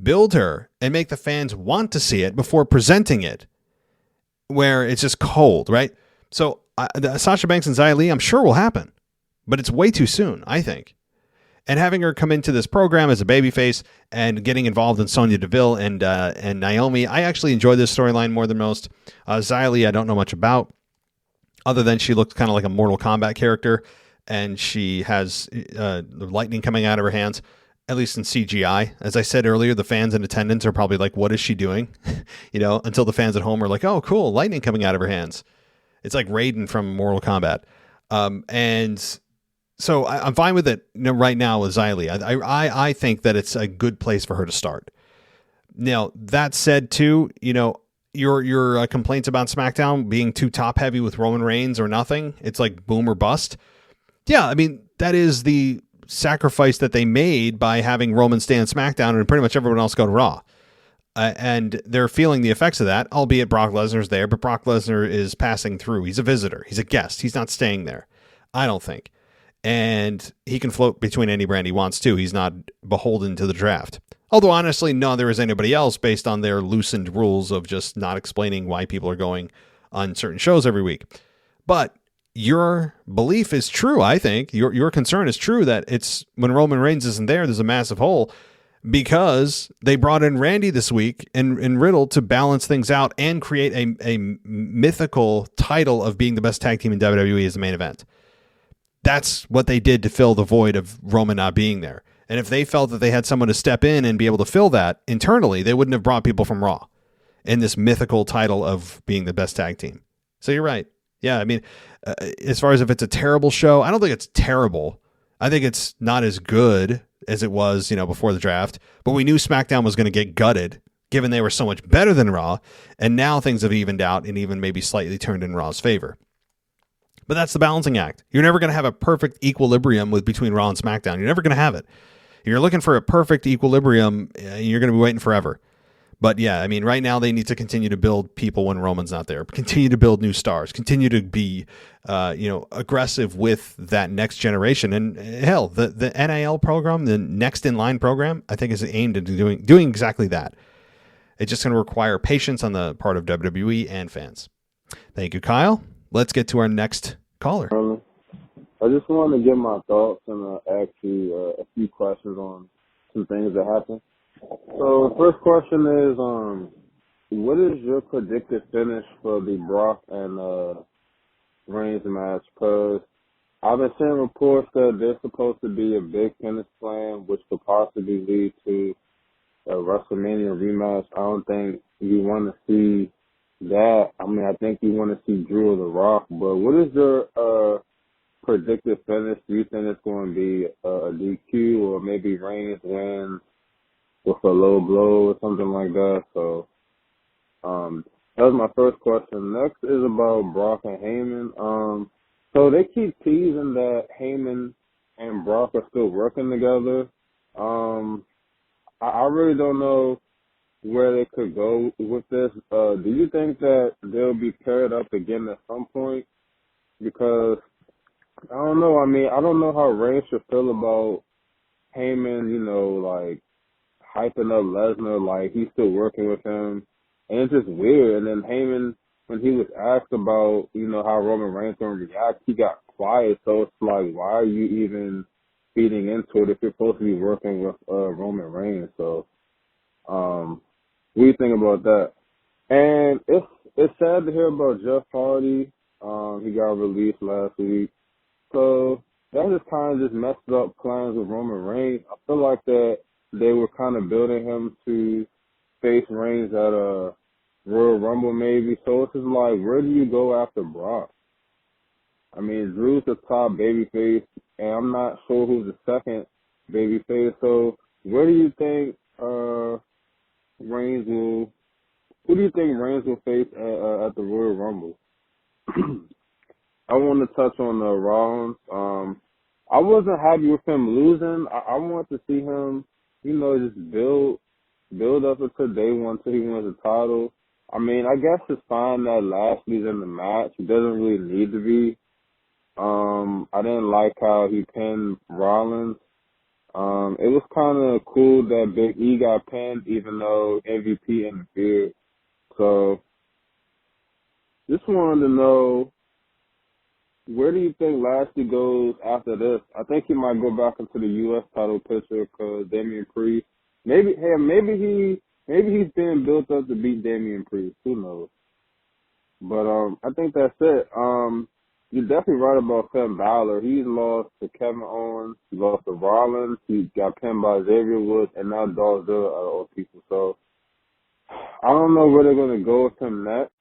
build her, and make the fans want to see it before presenting it, where it's just cold, right? So Sasha Banks and Xia Li, I'm sure will happen, but it's way too soon, I think. And having her come into this program as a babyface and getting involved in Sonya Deville and Naomi, I actually enjoy this storyline more than most. Xia Li, I don't know much about, other than she looks kind of like a Mortal Kombat character, and she has the lightning coming out of her hands, at least in CGI. As I said earlier, the fans in attendance are probably like, what is she doing? Until the fans at home are like, oh, cool, lightning coming out of her hands. It's like Raiden from Mortal Kombat. And so I'm fine with it right now with Xia Li. I think that it's a good place for her to start. Now, that said, too, your complaints about SmackDown being too top heavy with Roman Reigns or nothing, it's like boom or bust. Yeah, I mean, that is the sacrifice that they made by having Roman stay on SmackDown and pretty much everyone else go to Raw. And they're feeling the effects of that, albeit Brock Lesnar's there, but Brock Lesnar is passing through. He's a visitor. He's a guest. He's not staying there, I don't think. And he can float between any brand he wants to. He's not beholden to the draft. Although, honestly, there is anybody else based on their loosened rules of just not explaining why people are going on certain shows every week. But your belief is true, I think. Your concern is true that it's when Roman Reigns isn't there, there's a massive hole because they brought in Randy this week and Riddle to balance things out and create a mythical title of being the best tag team in WWE as the main event. That's what they did to fill the void of Roman not being there. And if they felt that they had someone to step in and be able to fill that internally, they wouldn't have brought people from Raw in this mythical title of being the best tag team. So you're right. Yeah, I mean, as far as if it's a terrible show, I don't think it's terrible. I think it's not as good as it was, before the draft. But we knew SmackDown was going to get gutted, given they were so much better than Raw. And now things have evened out and even maybe slightly turned in Raw's favor. But that's the balancing act. You're never going to have a perfect equilibrium between Raw and SmackDown. You're never going to have it. If you're looking for a perfect equilibrium, you're going to be waiting forever. But yeah, I mean, right now they need to continue to build people when Roman's not there. Continue to build new stars. Continue to be, aggressive with that next generation. And hell, the NIL program, the Next in Line program, I think is aimed at doing exactly that. It's just going to require patience on the part of WWE and fans. Thank you, Kyle. Let's get to our next caller. I just wanted to give my thoughts and ask you a few questions on some things that happened. So the first question is, what is your predicted finish for the Brock and Reigns match? Because I've been seeing reports that there's supposed to be a big finish plan, which could possibly lead to a WrestleMania rematch. I don't think you want to see that. I mean, I think you want to see Drew or The Rock. But what is your predicted finish? Do you think it's going to be a DQ or maybe Reigns wins with a low blow or something like that? So that was my first question. Next is about Brock and Heyman. So they keep teasing that Heyman and Brock are still working together. I really don't know where they could go with this. Do you think that they'll be paired up again at some point? Because I don't know. I mean, I don't know how Reigns should feel about Heyman, like hyping up Lesnar, like he's still working with him. And it's just weird. And then Heyman, when he was asked about, how Roman Reigns going to react, he got quiet. So it's like, why are you even feeding into it if you're supposed to be working with Roman Reigns? So what do you think about that? And it's sad to hear about Jeff Hardy. He got released last week. So that just kind of just messed up plans with Roman Reigns. I feel like that they were kind of building him to face Reigns at Royal Rumble maybe. So it's just like, where do you go after Brock? I mean, Drew's the top babyface, and I'm not sure who's the second babyface. So where do you think Reigns will? Who do you think Reigns will face at the Royal Rumble? I want to touch on Rollins. I wasn't happy with him losing. I wanted to see him, just build up until day one till he wins the title. I mean, I guess it's fine that Lashley's in the match. He doesn't really need to be. I didn't like how he pinned Rollins. It was kind of cool that Big E got pinned, even though MVP interfered. So, just wanted to know, where do you think Lashley goes after this? I think he might go back into the U.S. title picture because Damian Priest. Maybe he's being built up to beat Damian Priest. Who knows? But I think that's it. You're definitely right about Finn Balor. He's lost to Kevin Owens. He lost to Rollins. He got pinned by Xavier Woods, and now Dolph Ziggler out of all people. So I don't know where they're going to go with him next.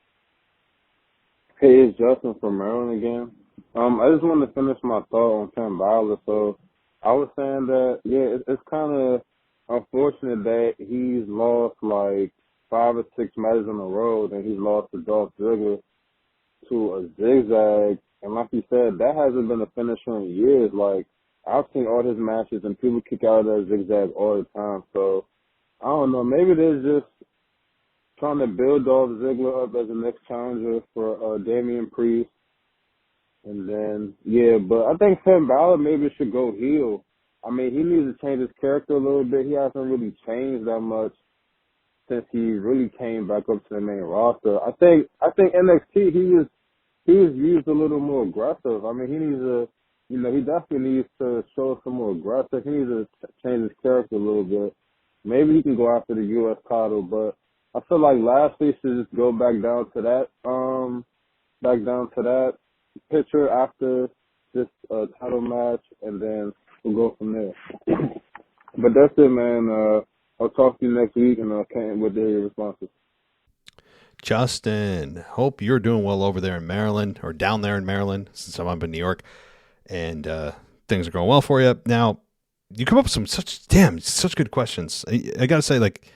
Hey, it's Justin from Maryland again. I just want to finish my thought on Finn Balor. So I was saying that, it's kind of unfortunate that he's lost like 5 or 6 matches in a row, and he's lost to Dolph Ziggler to a zigzag. And like you said, that hasn't been a finisher in years. Like, I've seen all his matches, and people kick out of that zigzag all the time. So I don't know. Maybe they're just trying to build Dolph Ziggler up as the next challenger for Damian Priest. And then, but I think Finn Balor maybe should go heel. I mean, he needs to change his character a little bit. He hasn't really changed that much since he really came back up to the main roster. I think NXT, he was used a little more aggressive. I mean, he needs to, he definitely needs to show some more aggressive. He needs to change his character a little bit. Maybe he can go after the U.S. title, but I feel like Lashley should just go back down to that picture after this title match, and then we'll go from there. But that's it, man. I'll talk to you next week, and I can't wait to hear your responses. Justin, hope you're doing well over there in Maryland, or down there in Maryland, since I'm up in New York, and things are going well for you. Now, you come up with some such good questions. I got to say, like,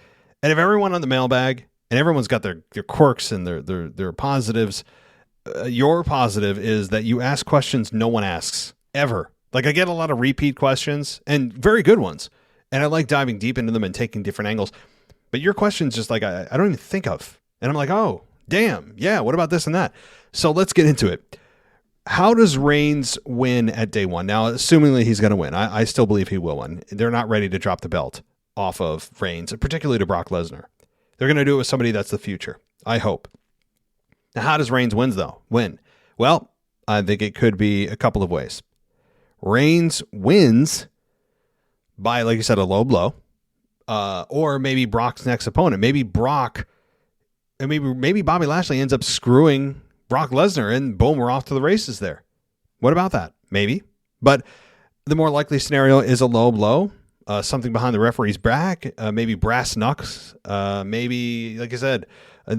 out of everyone on the mailbag, and everyone's got their quirks and their positives, your positive is that you ask questions no one asks, ever. Like, I get a lot of repeat questions, and very good ones, and I like diving deep into them and taking different angles. But your questions just like I don't even think of. And I'm like, oh, damn, yeah, what about this and that? So let's get into it. How does Reigns win at day one? Now, assumingly he's going to win. I still believe he will win. They're not ready to drop the belt off of Reigns, particularly to Brock Lesnar. They're going to do it with somebody that's the future, I hope. Now, how does Reigns win? Well, I think it could be a couple of ways. Reigns wins by, like you said, a low blow, or maybe Brock's next opponent. Maybe Bobby Lashley ends up screwing Brock Lesnar, and boom, we're off to the races there. What about that? Maybe. But the more likely scenario is a low blow, something behind the referee's back, maybe brass knucks, maybe, like I said,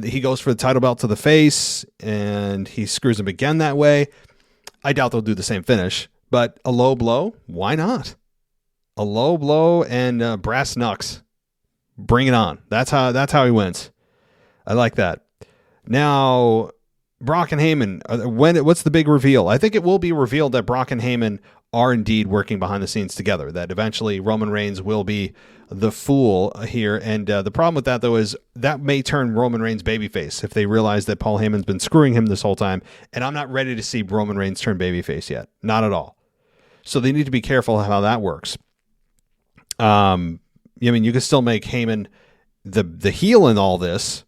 he goes for the title belt to the face, and he screws him again that way. I doubt they'll do the same finish, but a low blow, why not? A low blow and brass knucks. Bring it on. That's how he wins. I like that. Now, Brock and Heyman, what's the big reveal? I think it will be revealed that Brock and Heyman are indeed working behind the scenes together, that eventually Roman Reigns will be the fool here. And the problem with that, though, is that may turn Roman Reigns babyface if they realize that Paul Heyman's been screwing him this whole time. And I'm not ready to see Roman Reigns turn babyface yet. Not at all. So they need to be careful how that works. I mean, you can still make Heyman the heel in all this,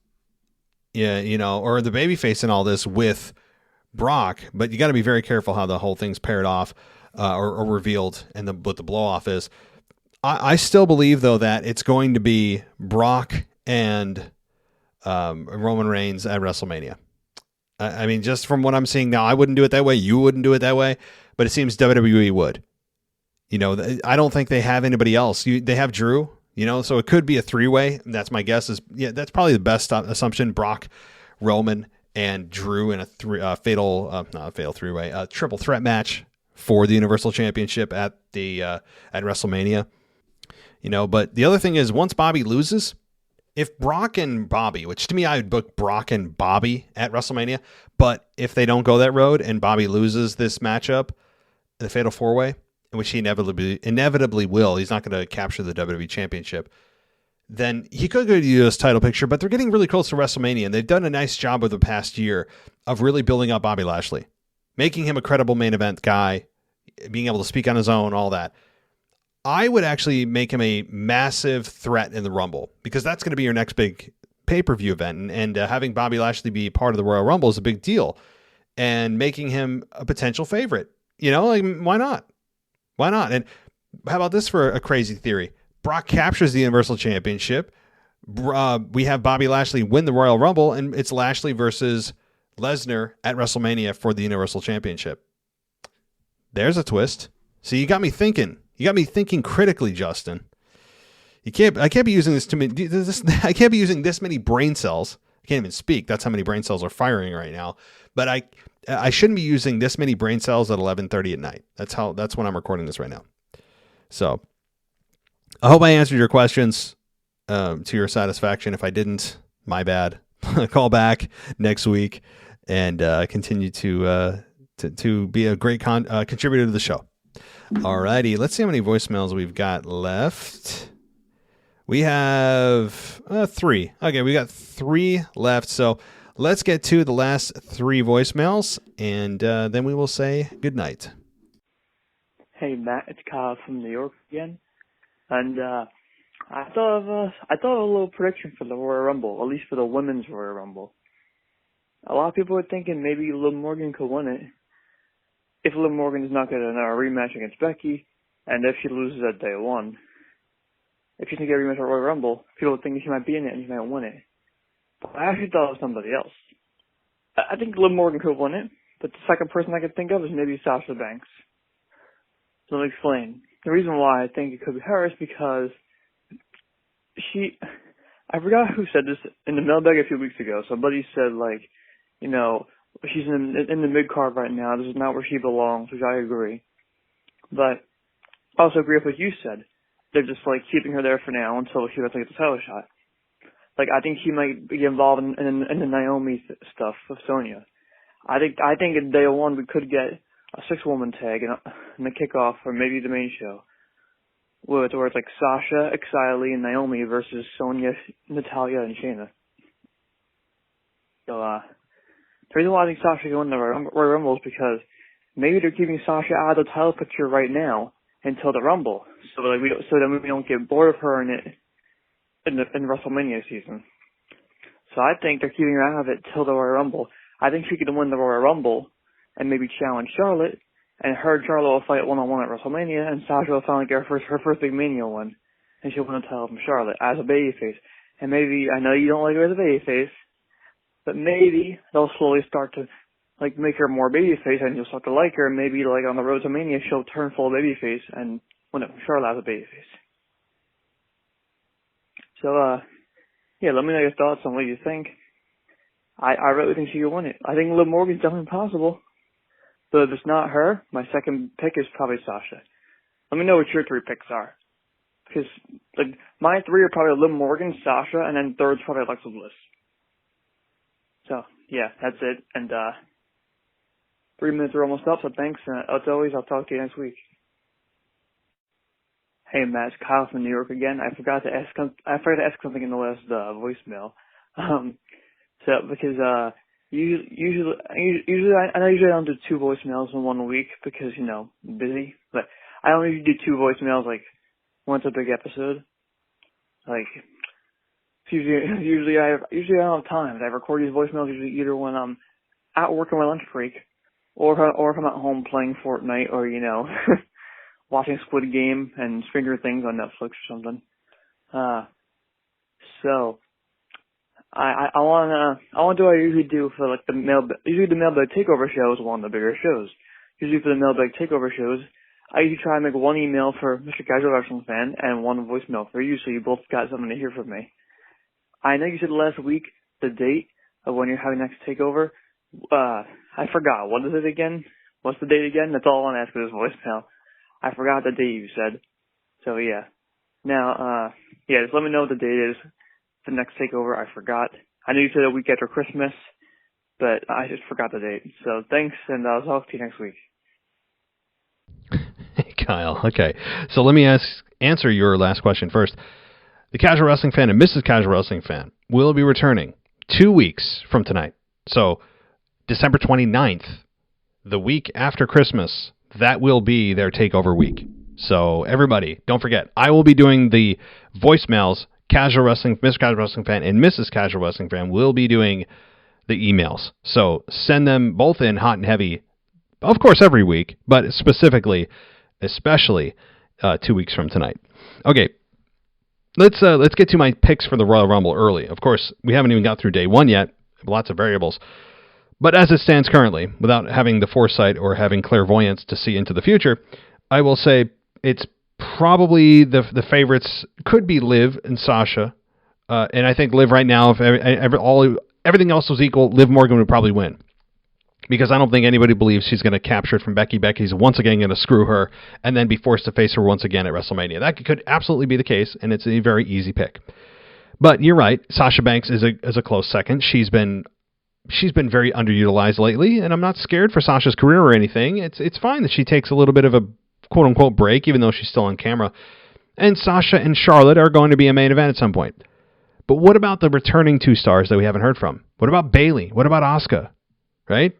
or the babyface in all this with Brock, but you got to be very careful how the whole thing's paired off or revealed, and what the blow off is. I still believe, though, that it's going to be Brock and Roman Reigns at WrestleMania. I mean, just from what I'm seeing now, I wouldn't do it that way. You wouldn't do it that way, but it seems WWE would. I don't think they have anybody else. They have Drew, So it could be a three-way. That's my guess. That's probably the best assumption. Brock, Roman, and Drew in a triple threat match for the Universal Championship at WrestleMania. But the other thing is, once Bobby loses, if Brock and Bobby, which to me I would book Brock and Bobby at WrestleMania, but if they don't go that road and Bobby loses this matchup, the Fatal 4-Way, which he inevitably will, he's not going to capture the WWE Championship, then he could go to the U.S. title picture, but they're getting really close to WrestleMania, and they've done a nice job over the past year of really building up Bobby Lashley, making him a credible main event guy, being able to speak on his own, all that. I would actually make him a massive threat in the Rumble, because that's going to be your next big pay-per-view event, and having Bobby Lashley be part of the Royal Rumble is a big deal, and making him a potential favorite. Why not? Why not? And how about this for a crazy theory? Brock captures the Universal Championship. We have Bobby Lashley win the Royal Rumble, and it's Lashley versus Lesnar at WrestleMania for the Universal Championship. There's a twist. So you got me thinking. You got me thinking critically, Justin. I can't be using I can't be using this many brain cells. I can't even speak. That's how many brain cells are firing right now. But I shouldn't be using this many brain cells at 11:30 at night. That's when I'm recording this right now. So I hope I answered your questions to your satisfaction. If I didn't, my bad. Call back next week and continue to be a great contributor to the show. Alrighty, let's see how many voicemails we've got left. We have 3. Okay, we got 3 left. So let's get to the last 3 voicemails, and then we will say goodnight. Hey Matt, it's Kyle from New York again, and I thought of a little prediction for the Royal Rumble, at least for the women's Royal Rumble. A lot of people are thinking maybe Liv Morgan could win it if Liv Morgan is not getting a rematch against Becky, and if she loses at day 1. If she can get a rematch at Royal Rumble, people think she might be in it and she might win it. But I actually thought of somebody else. I think Liv Morgan could win it, but the second person I could think of is maybe Sasha Banks. So let me explain. The reason why I think it could be her is because I forgot who said this in the mailbag a few weeks ago. Somebody said, she's in the mid-card right now. This is not where she belongs, which I agree. But I also agree with what you said. They're just, keeping her there for now until she gets the title shot. I think she might be involved in the Naomi stuff with Sonya. I think in day 1 we could get a 6-woman tag in the kickoff or maybe the main show. Where it's Sasha, Xia Li, and Naomi versus Sonya, Natalya, and Shayna. So, the reason why I think Sasha can win the Royal Rumble is because maybe they're keeping Sasha out of the title picture right now until the Rumble, so that we don't get bored of her in WrestleMania season. So I think they're keeping her out of it till the Royal Rumble. I think she could win the Royal Rumble and maybe challenge Charlotte, and her and Charlotte will fight one-on-one at WrestleMania, and Sasha will finally get her first big Mania one, and she'll win the title from Charlotte as a babyface. And maybe, I know you don't like her as a babyface, but maybe they'll slowly start to make her more babyface, and you'll start to like her, and maybe on the road to Mania she'll turn full babyface and win it from Charlotte as a babyface. So, let me know your thoughts on what you think. I really think she could win it. I think Liv Morgan's definitely possible. But if it's not her, my second pick is probably Sasha. Let me know what your 3 picks are. Because, my 3 are probably Liv Morgan, Sasha, and then third's probably Alexa Bliss. So, yeah, that's it. And, 3 minutes are almost up, so thanks. As always, I'll talk to you next week. Hey, Matt, it's Kyle from New York again. I forgot to ask something in the last voicemail. Usually I don't do 2 voicemails in 1 week because, busy. But I only usually do 2 voicemails, once a big episode. Usually I don't have time. I record these voicemails usually either when I'm at work on my lunch break, or if I'm at home playing Fortnite, or watching Squid Game and Stranger Things on Netflix or something. So I want to do what I usually do for usually the Mailbag Takeover show is one of the bigger shows. Usually for the Mailbag Takeover shows, I usually try and make one email for Mr. Casual Wrestling Fan and one voicemail for you, so you both got something to hear from me. I know you said last week the date of when you're having next takeover. I forgot. What is it again? What's the date again? That's all I want to ask for this voicemail. I forgot the date you said. So yeah. Now, just let me know what the date is for the next takeover. I forgot. I know you said a week after Christmas, but I just forgot the date. So thanks, and I'll talk to you next week. Hey, Kyle. Okay. So let me answer your last question first. The Casual Wrestling Fan and Mrs. Casual Wrestling Fan will be returning 2 weeks from tonight. So December 29th, the week after Christmas, that will be their takeover week. So everybody, don't forget, I will be doing the voicemails. Casual Wrestling, Mr. Casual Wrestling Fan and Mrs. Casual Wrestling Fan will be doing the emails. So send them both in hot and heavy, of course, every week, but especially 2 weeks from tonight. Okay, let's get to my picks for the Royal Rumble early. Of course, we haven't even got through day one yet. Lots of variables. But as it stands currently, without having the foresight or having clairvoyance to see into the future, I will say it's probably the favorites could be Liv and Sasha. And I think Liv right now, if everything else was equal, Liv Morgan would probably win. Because I don't think anybody believes she's going to capture it from Becky. Becky's once again going to screw her and then be forced to face her once again at WrestleMania. That could absolutely be the case, and it's a very easy pick. But you're right. Sasha Banks is a close second. She's been very underutilized lately, and I'm not scared for Sasha's career or anything. It's fine that she takes a little bit of a quote-unquote break, even though she's still on camera. And Sasha and Charlotte are going to be a main event at some point. But what about the returning two stars that we haven't heard from? What about Bayley? What about Asuka? Right?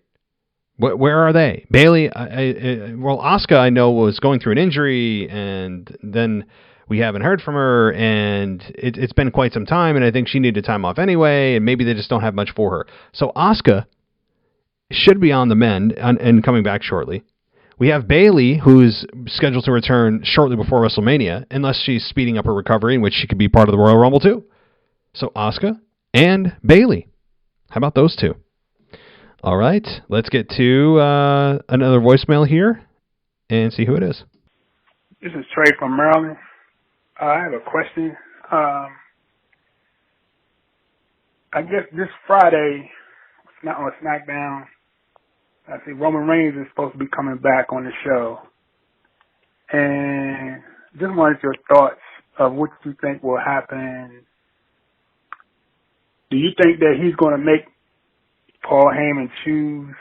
Where are they? Bayley, Asuka, I know, was going through an injury, and then we haven't heard from her, and it's been quite some time, and I think she needed time off anyway, and maybe they just don't have much for her. So Asuka should be on the mend and coming back shortly. We have Bayley, who's scheduled to return shortly before WrestleMania, unless she's speeding up her recovery, in which she could be part of the Royal Rumble too. So Asuka and Bayley. How about those two? All right, let's get to another voicemail here and see who it is. This is Trey from Maryland. I have a question. I guess this Friday, not on SmackDown, I see Roman Reigns is supposed to be coming back on the show. And just wanted your thoughts of what you think will happen. Do you think that he's going to make Paul Heyman choose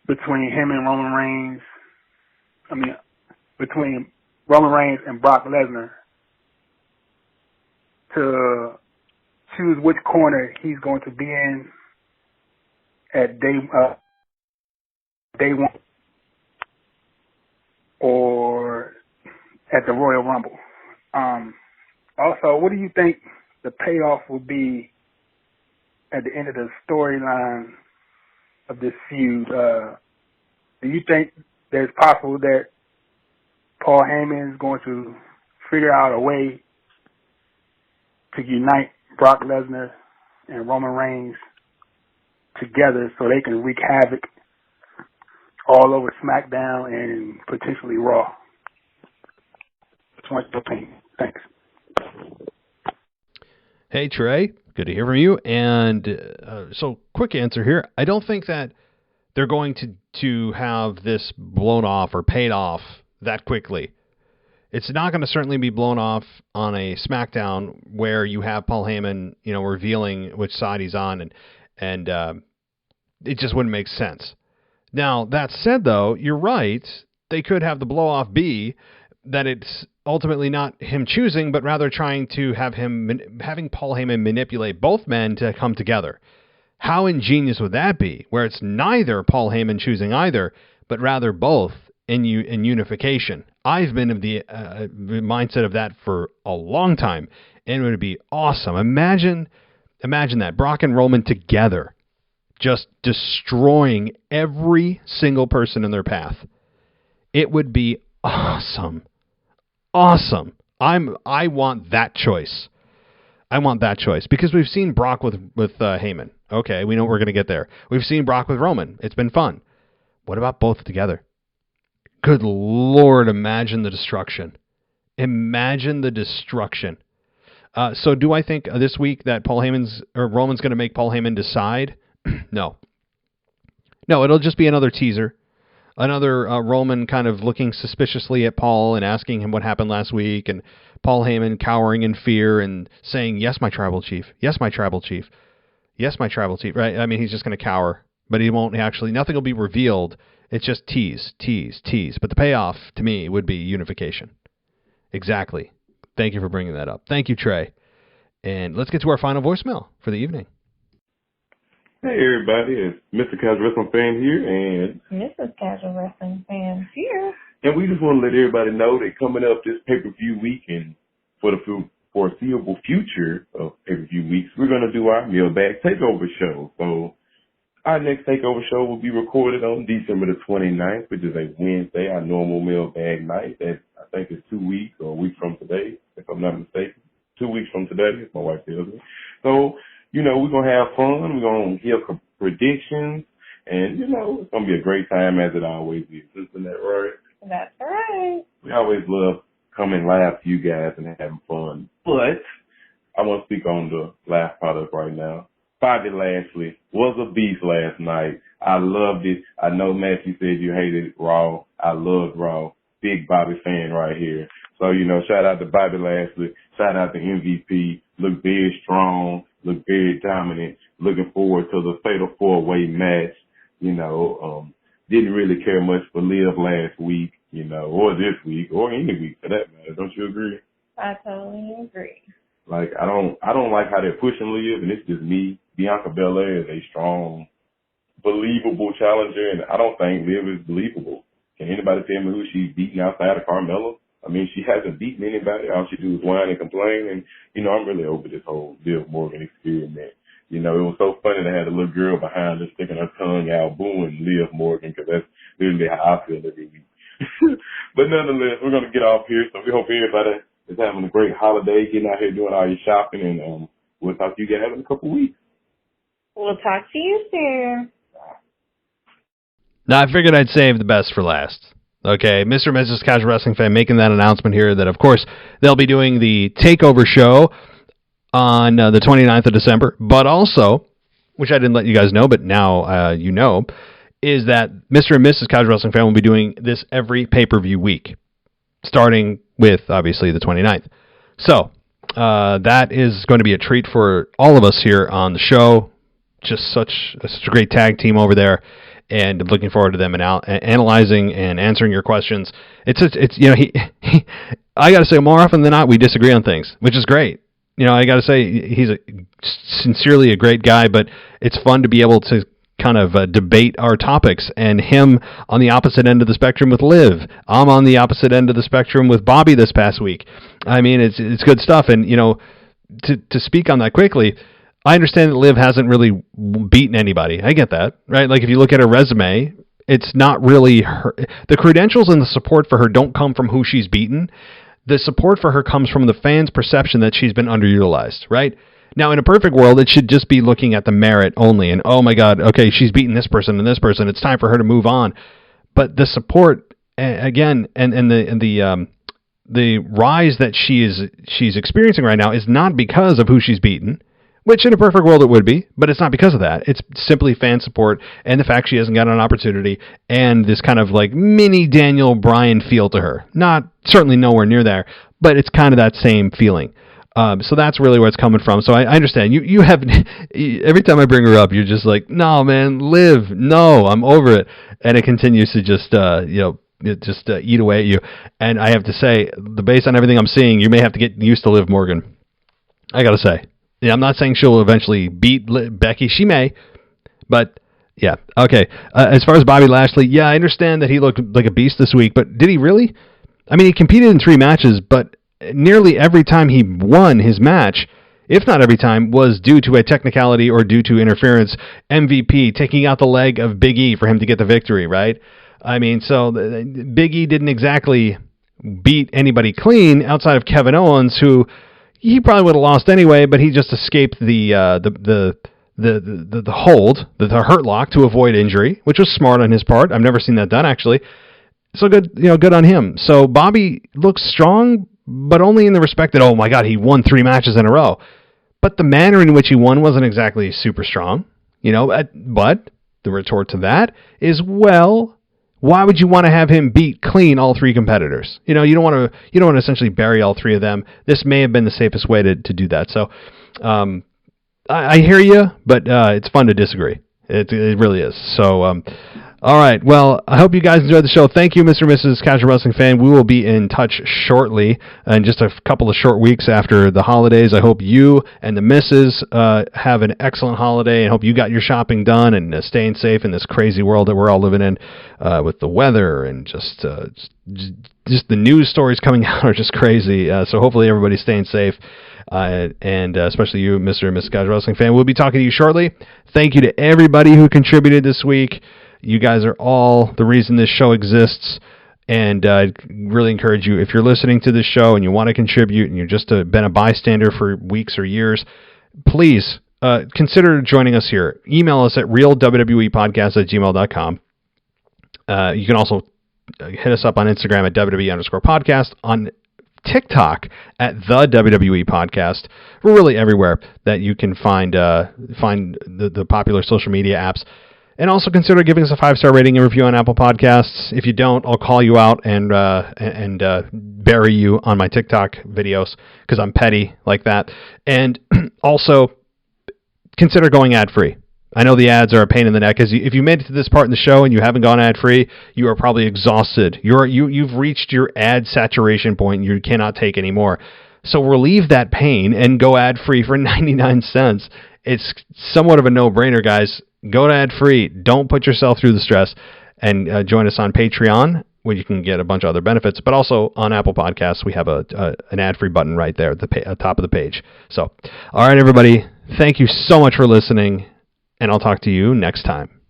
between him and Roman Reigns? I mean, between Roman Reigns and Brock Lesnar to choose which corner he's going to be in at day one or at the Royal Rumble. Also, what do you think the payoff will be at the end of the storyline of this feud? Do you think that it's possible that Paul Heyman is going to figure out a way to unite Brock Lesnar and Roman Reigns together so they can wreak havoc all over SmackDown and potentially Raw? That's my opinion. Thanks. Hey, Trey. Good to hear from you. And so, quick answer here. I don't think that they're going to have this blown off or paid off that quickly. It's not going to certainly be blown off on a SmackDown where you have Paul Heyman, revealing which side he's on, and it just wouldn't make sense. Now, that said, though, you're right. They could have the blow off be that it's ultimately not him choosing, but rather trying to having Paul Heyman manipulate both men to come together. How ingenious would that be? Where it's neither Paul Heyman choosing either, but rather both in unification. I've been of the mindset of that for a long time, and it would be awesome. Imagine that, Brock and Roman together, just destroying every single person in their path. It would be awesome. Awesome. I want that choice. I want that choice because we've seen Brock with Heyman. Okay, we know we're going to get there. We've seen Brock with Roman. It's been fun. What about both together? Good Lord, imagine the destruction. Imagine the destruction. So do I think this week that Roman's going to make Paul Heyman decide? No. No, it'll just be another teaser. Another Roman kind of looking suspiciously at Paul and asking him what happened last week, and Paul Heyman cowering in fear and saying, yes, my tribal chief. Yes, my tribal chief. Yes, my tribal chief. Right? I mean, he's just going to cower, but he won't actually, nothing will be revealed. It's just tease, tease, tease. But the payoff, to me, would be unification. Exactly. Thank you for bringing that up. Thank you, Trey. And let's get to our final voicemail for the evening. Hey, everybody. It's Mr. Casual Wrestling Fan here, and Mrs. Casual Wrestling Fan here. And we just want to let everybody know that coming up this pay-per-view week and for the foreseeable future of pay-per-view weeks, we're going to do our Mailbag Takeover show. So our next Takeover show will be recorded on December the 29th, which is a Wednesday, our normal Mailbag night. That I think is 2 weeks or a week from today, if I'm not mistaken. 2 weeks from today, as my wife tells me. So, you know, we're going to have fun. We're going to give predictions. And, you know, it's going to be a great time as it always is. Isn't that right? That's right. We always love coming live to you guys and having fun. But I want to speak on the last product right now. Bobby Lashley was a beast last night. I loved it. I know, Matt, you said you hated Raw. I loved Raw. Big Bobby fan right here. So, you know, shout out to Bobby Lashley. Shout out to MVP. Look very strong. Look very dominant. Looking forward to the Fatal 4-Way match. You know, didn't really care much for Liv last week, you know, or this week, or any week for that matter. Don't you agree? I totally agree. Like, I don't like how they're pushing Liv, and it's just me. Bianca Belair is a strong, believable challenger, and I don't think Liv is believable. Can anybody tell me who she's beating outside of Carmella? I mean, she hasn't beaten anybody. All she do is whine and complain, and, you know, I'm really over this whole Liv Morgan experiment. You know, it was so funny to have a little girl behind her sticking her tongue out, booing Liv Morgan, because that's literally how I feel every week. But nonetheless, we're going to get off here, so we hope everybody is having a great holiday, getting out here doing all your shopping, and we'll talk to you guys in a couple weeks. We'll talk to you soon. Now, I figured I'd save the best for last. Okay, Mr. and Mrs. Casual Wrestling Fan making that announcement here that, of course, they'll be doing the Takeover show on the 29th of December, but also, which I didn't let you guys know, but now you know, is that Mr. and Mrs. Casual Wrestling Fan will be doing this every pay-per-view week, starting with, obviously, the 29th. So, that is going to be a treat for all of us here on the show. Just such a great tag team over there, and I'm looking forward to them and analyzing and answering your questions. It's you know, I got to say, more often than not, we disagree on things, which is great. You know, I got to say, he's sincerely a great guy, but it's fun to be able to kind of debate our topics, and him on the opposite end of the spectrum with Liv. I'm on the opposite end of the spectrum with Bobby this past week. I mean, it's good stuff, and, you know, to speak on that quickly, I understand that Liv hasn't really beaten anybody. I get that, right? Like, if you look at her resume, it's not really her. The credentials and the support for her don't come from who she's beaten. The support for her comes from the fans' perception that she's been underutilized, right? Now, in a perfect world, it should just be looking at the merit only, and, oh my God, okay, she's beaten this person and this person, it's time for her to move on. But the support, again, and the rise that she's experiencing right now is not because of who she's beaten, which in a perfect world it would be, but it's not because of that. It's simply fan support and the fact she hasn't got an opportunity and this kind of like mini Daniel Bryan feel to her. Certainly nowhere near there, but it's kind of that same feeling. So that's really where it's coming from. So I understand. You have, every time I bring her up, you're just like, no, man, Liv, no, I'm over it. And it continues to just, eat away at you. And I have to say, based on everything I'm seeing, you may have to get used to Liv Morgan. I got to say. Yeah, I'm not saying she'll eventually beat Becky. She may, but yeah. Okay. As far as Bobby Lashley, yeah, I understand that he looked like a beast this week, but did he really? I mean, he competed in 3 matches, but nearly every time he won his match, if not every time, was due to a technicality or due to interference. MVP taking out the leg of Big E for him to get the victory, right? I mean, so Big E didn't exactly beat anybody clean outside of Kevin Owens, who he probably would have lost anyway, but he just escaped the hold, the hurt lock to avoid injury, which was smart on his part. I've never seen that done, actually. So good on him. So Bobby looks strong, but only in the respect that, oh my God, he won 3 matches in a row. But the manner in which he won wasn't exactly super strong, but the retort to that is, well, why would you want to have him beat clean all 3 competitors? You don't want to essentially bury all 3 of them. This may have been the safest way to do that. So I hear you, but it's fun to disagree. It really is. So, all right. Well, I hope you guys enjoyed the show. Thank you, Mr. and Mrs. Casual Wrestling Fan. We will be in touch shortly, in just a couple of short weeks after the holidays. I hope you and the missus have an excellent holiday, and hope you got your shopping done and staying safe in this crazy world that we're all living in with the weather and just the news stories coming out are just crazy. So hopefully everybody's staying safe. And especially you, Mr. and Mrs. Casual Wrestling Fan. We'll be talking to you shortly. Thank you to everybody who contributed this week. You guys are all the reason this show exists, and I'd really encourage you, if you're listening to this show and you want to contribute and you've just been a bystander for weeks or years, please consider joining us here. Email us at realwwepodcast@gmail.com. You can also hit us up on Instagram at WWE_podcast, on TikTok at the WWE Podcast. We're really everywhere that you can find the popular social media apps. And also consider giving us a 5-star rating and review on Apple Podcasts. If you don't, I'll call you out and bury you on my TikTok videos because I'm petty like that. And also consider going ad-free. I know the ads are a pain in the neck. If you made it to this part in the show and you haven't gone ad-free, you are probably exhausted. You've reached your ad saturation point. You cannot take any more. So relieve that pain and go ad-free for 99 cents. It's somewhat of a no-brainer, guys. Go to ad-free. Don't put yourself through the stress. And join us on Patreon, where you can get a bunch of other benefits. But also on Apple Podcasts, we have an ad-free button right there at the top of the page. So, all right, everybody. Thank you so much for listening. And I'll talk to you next time.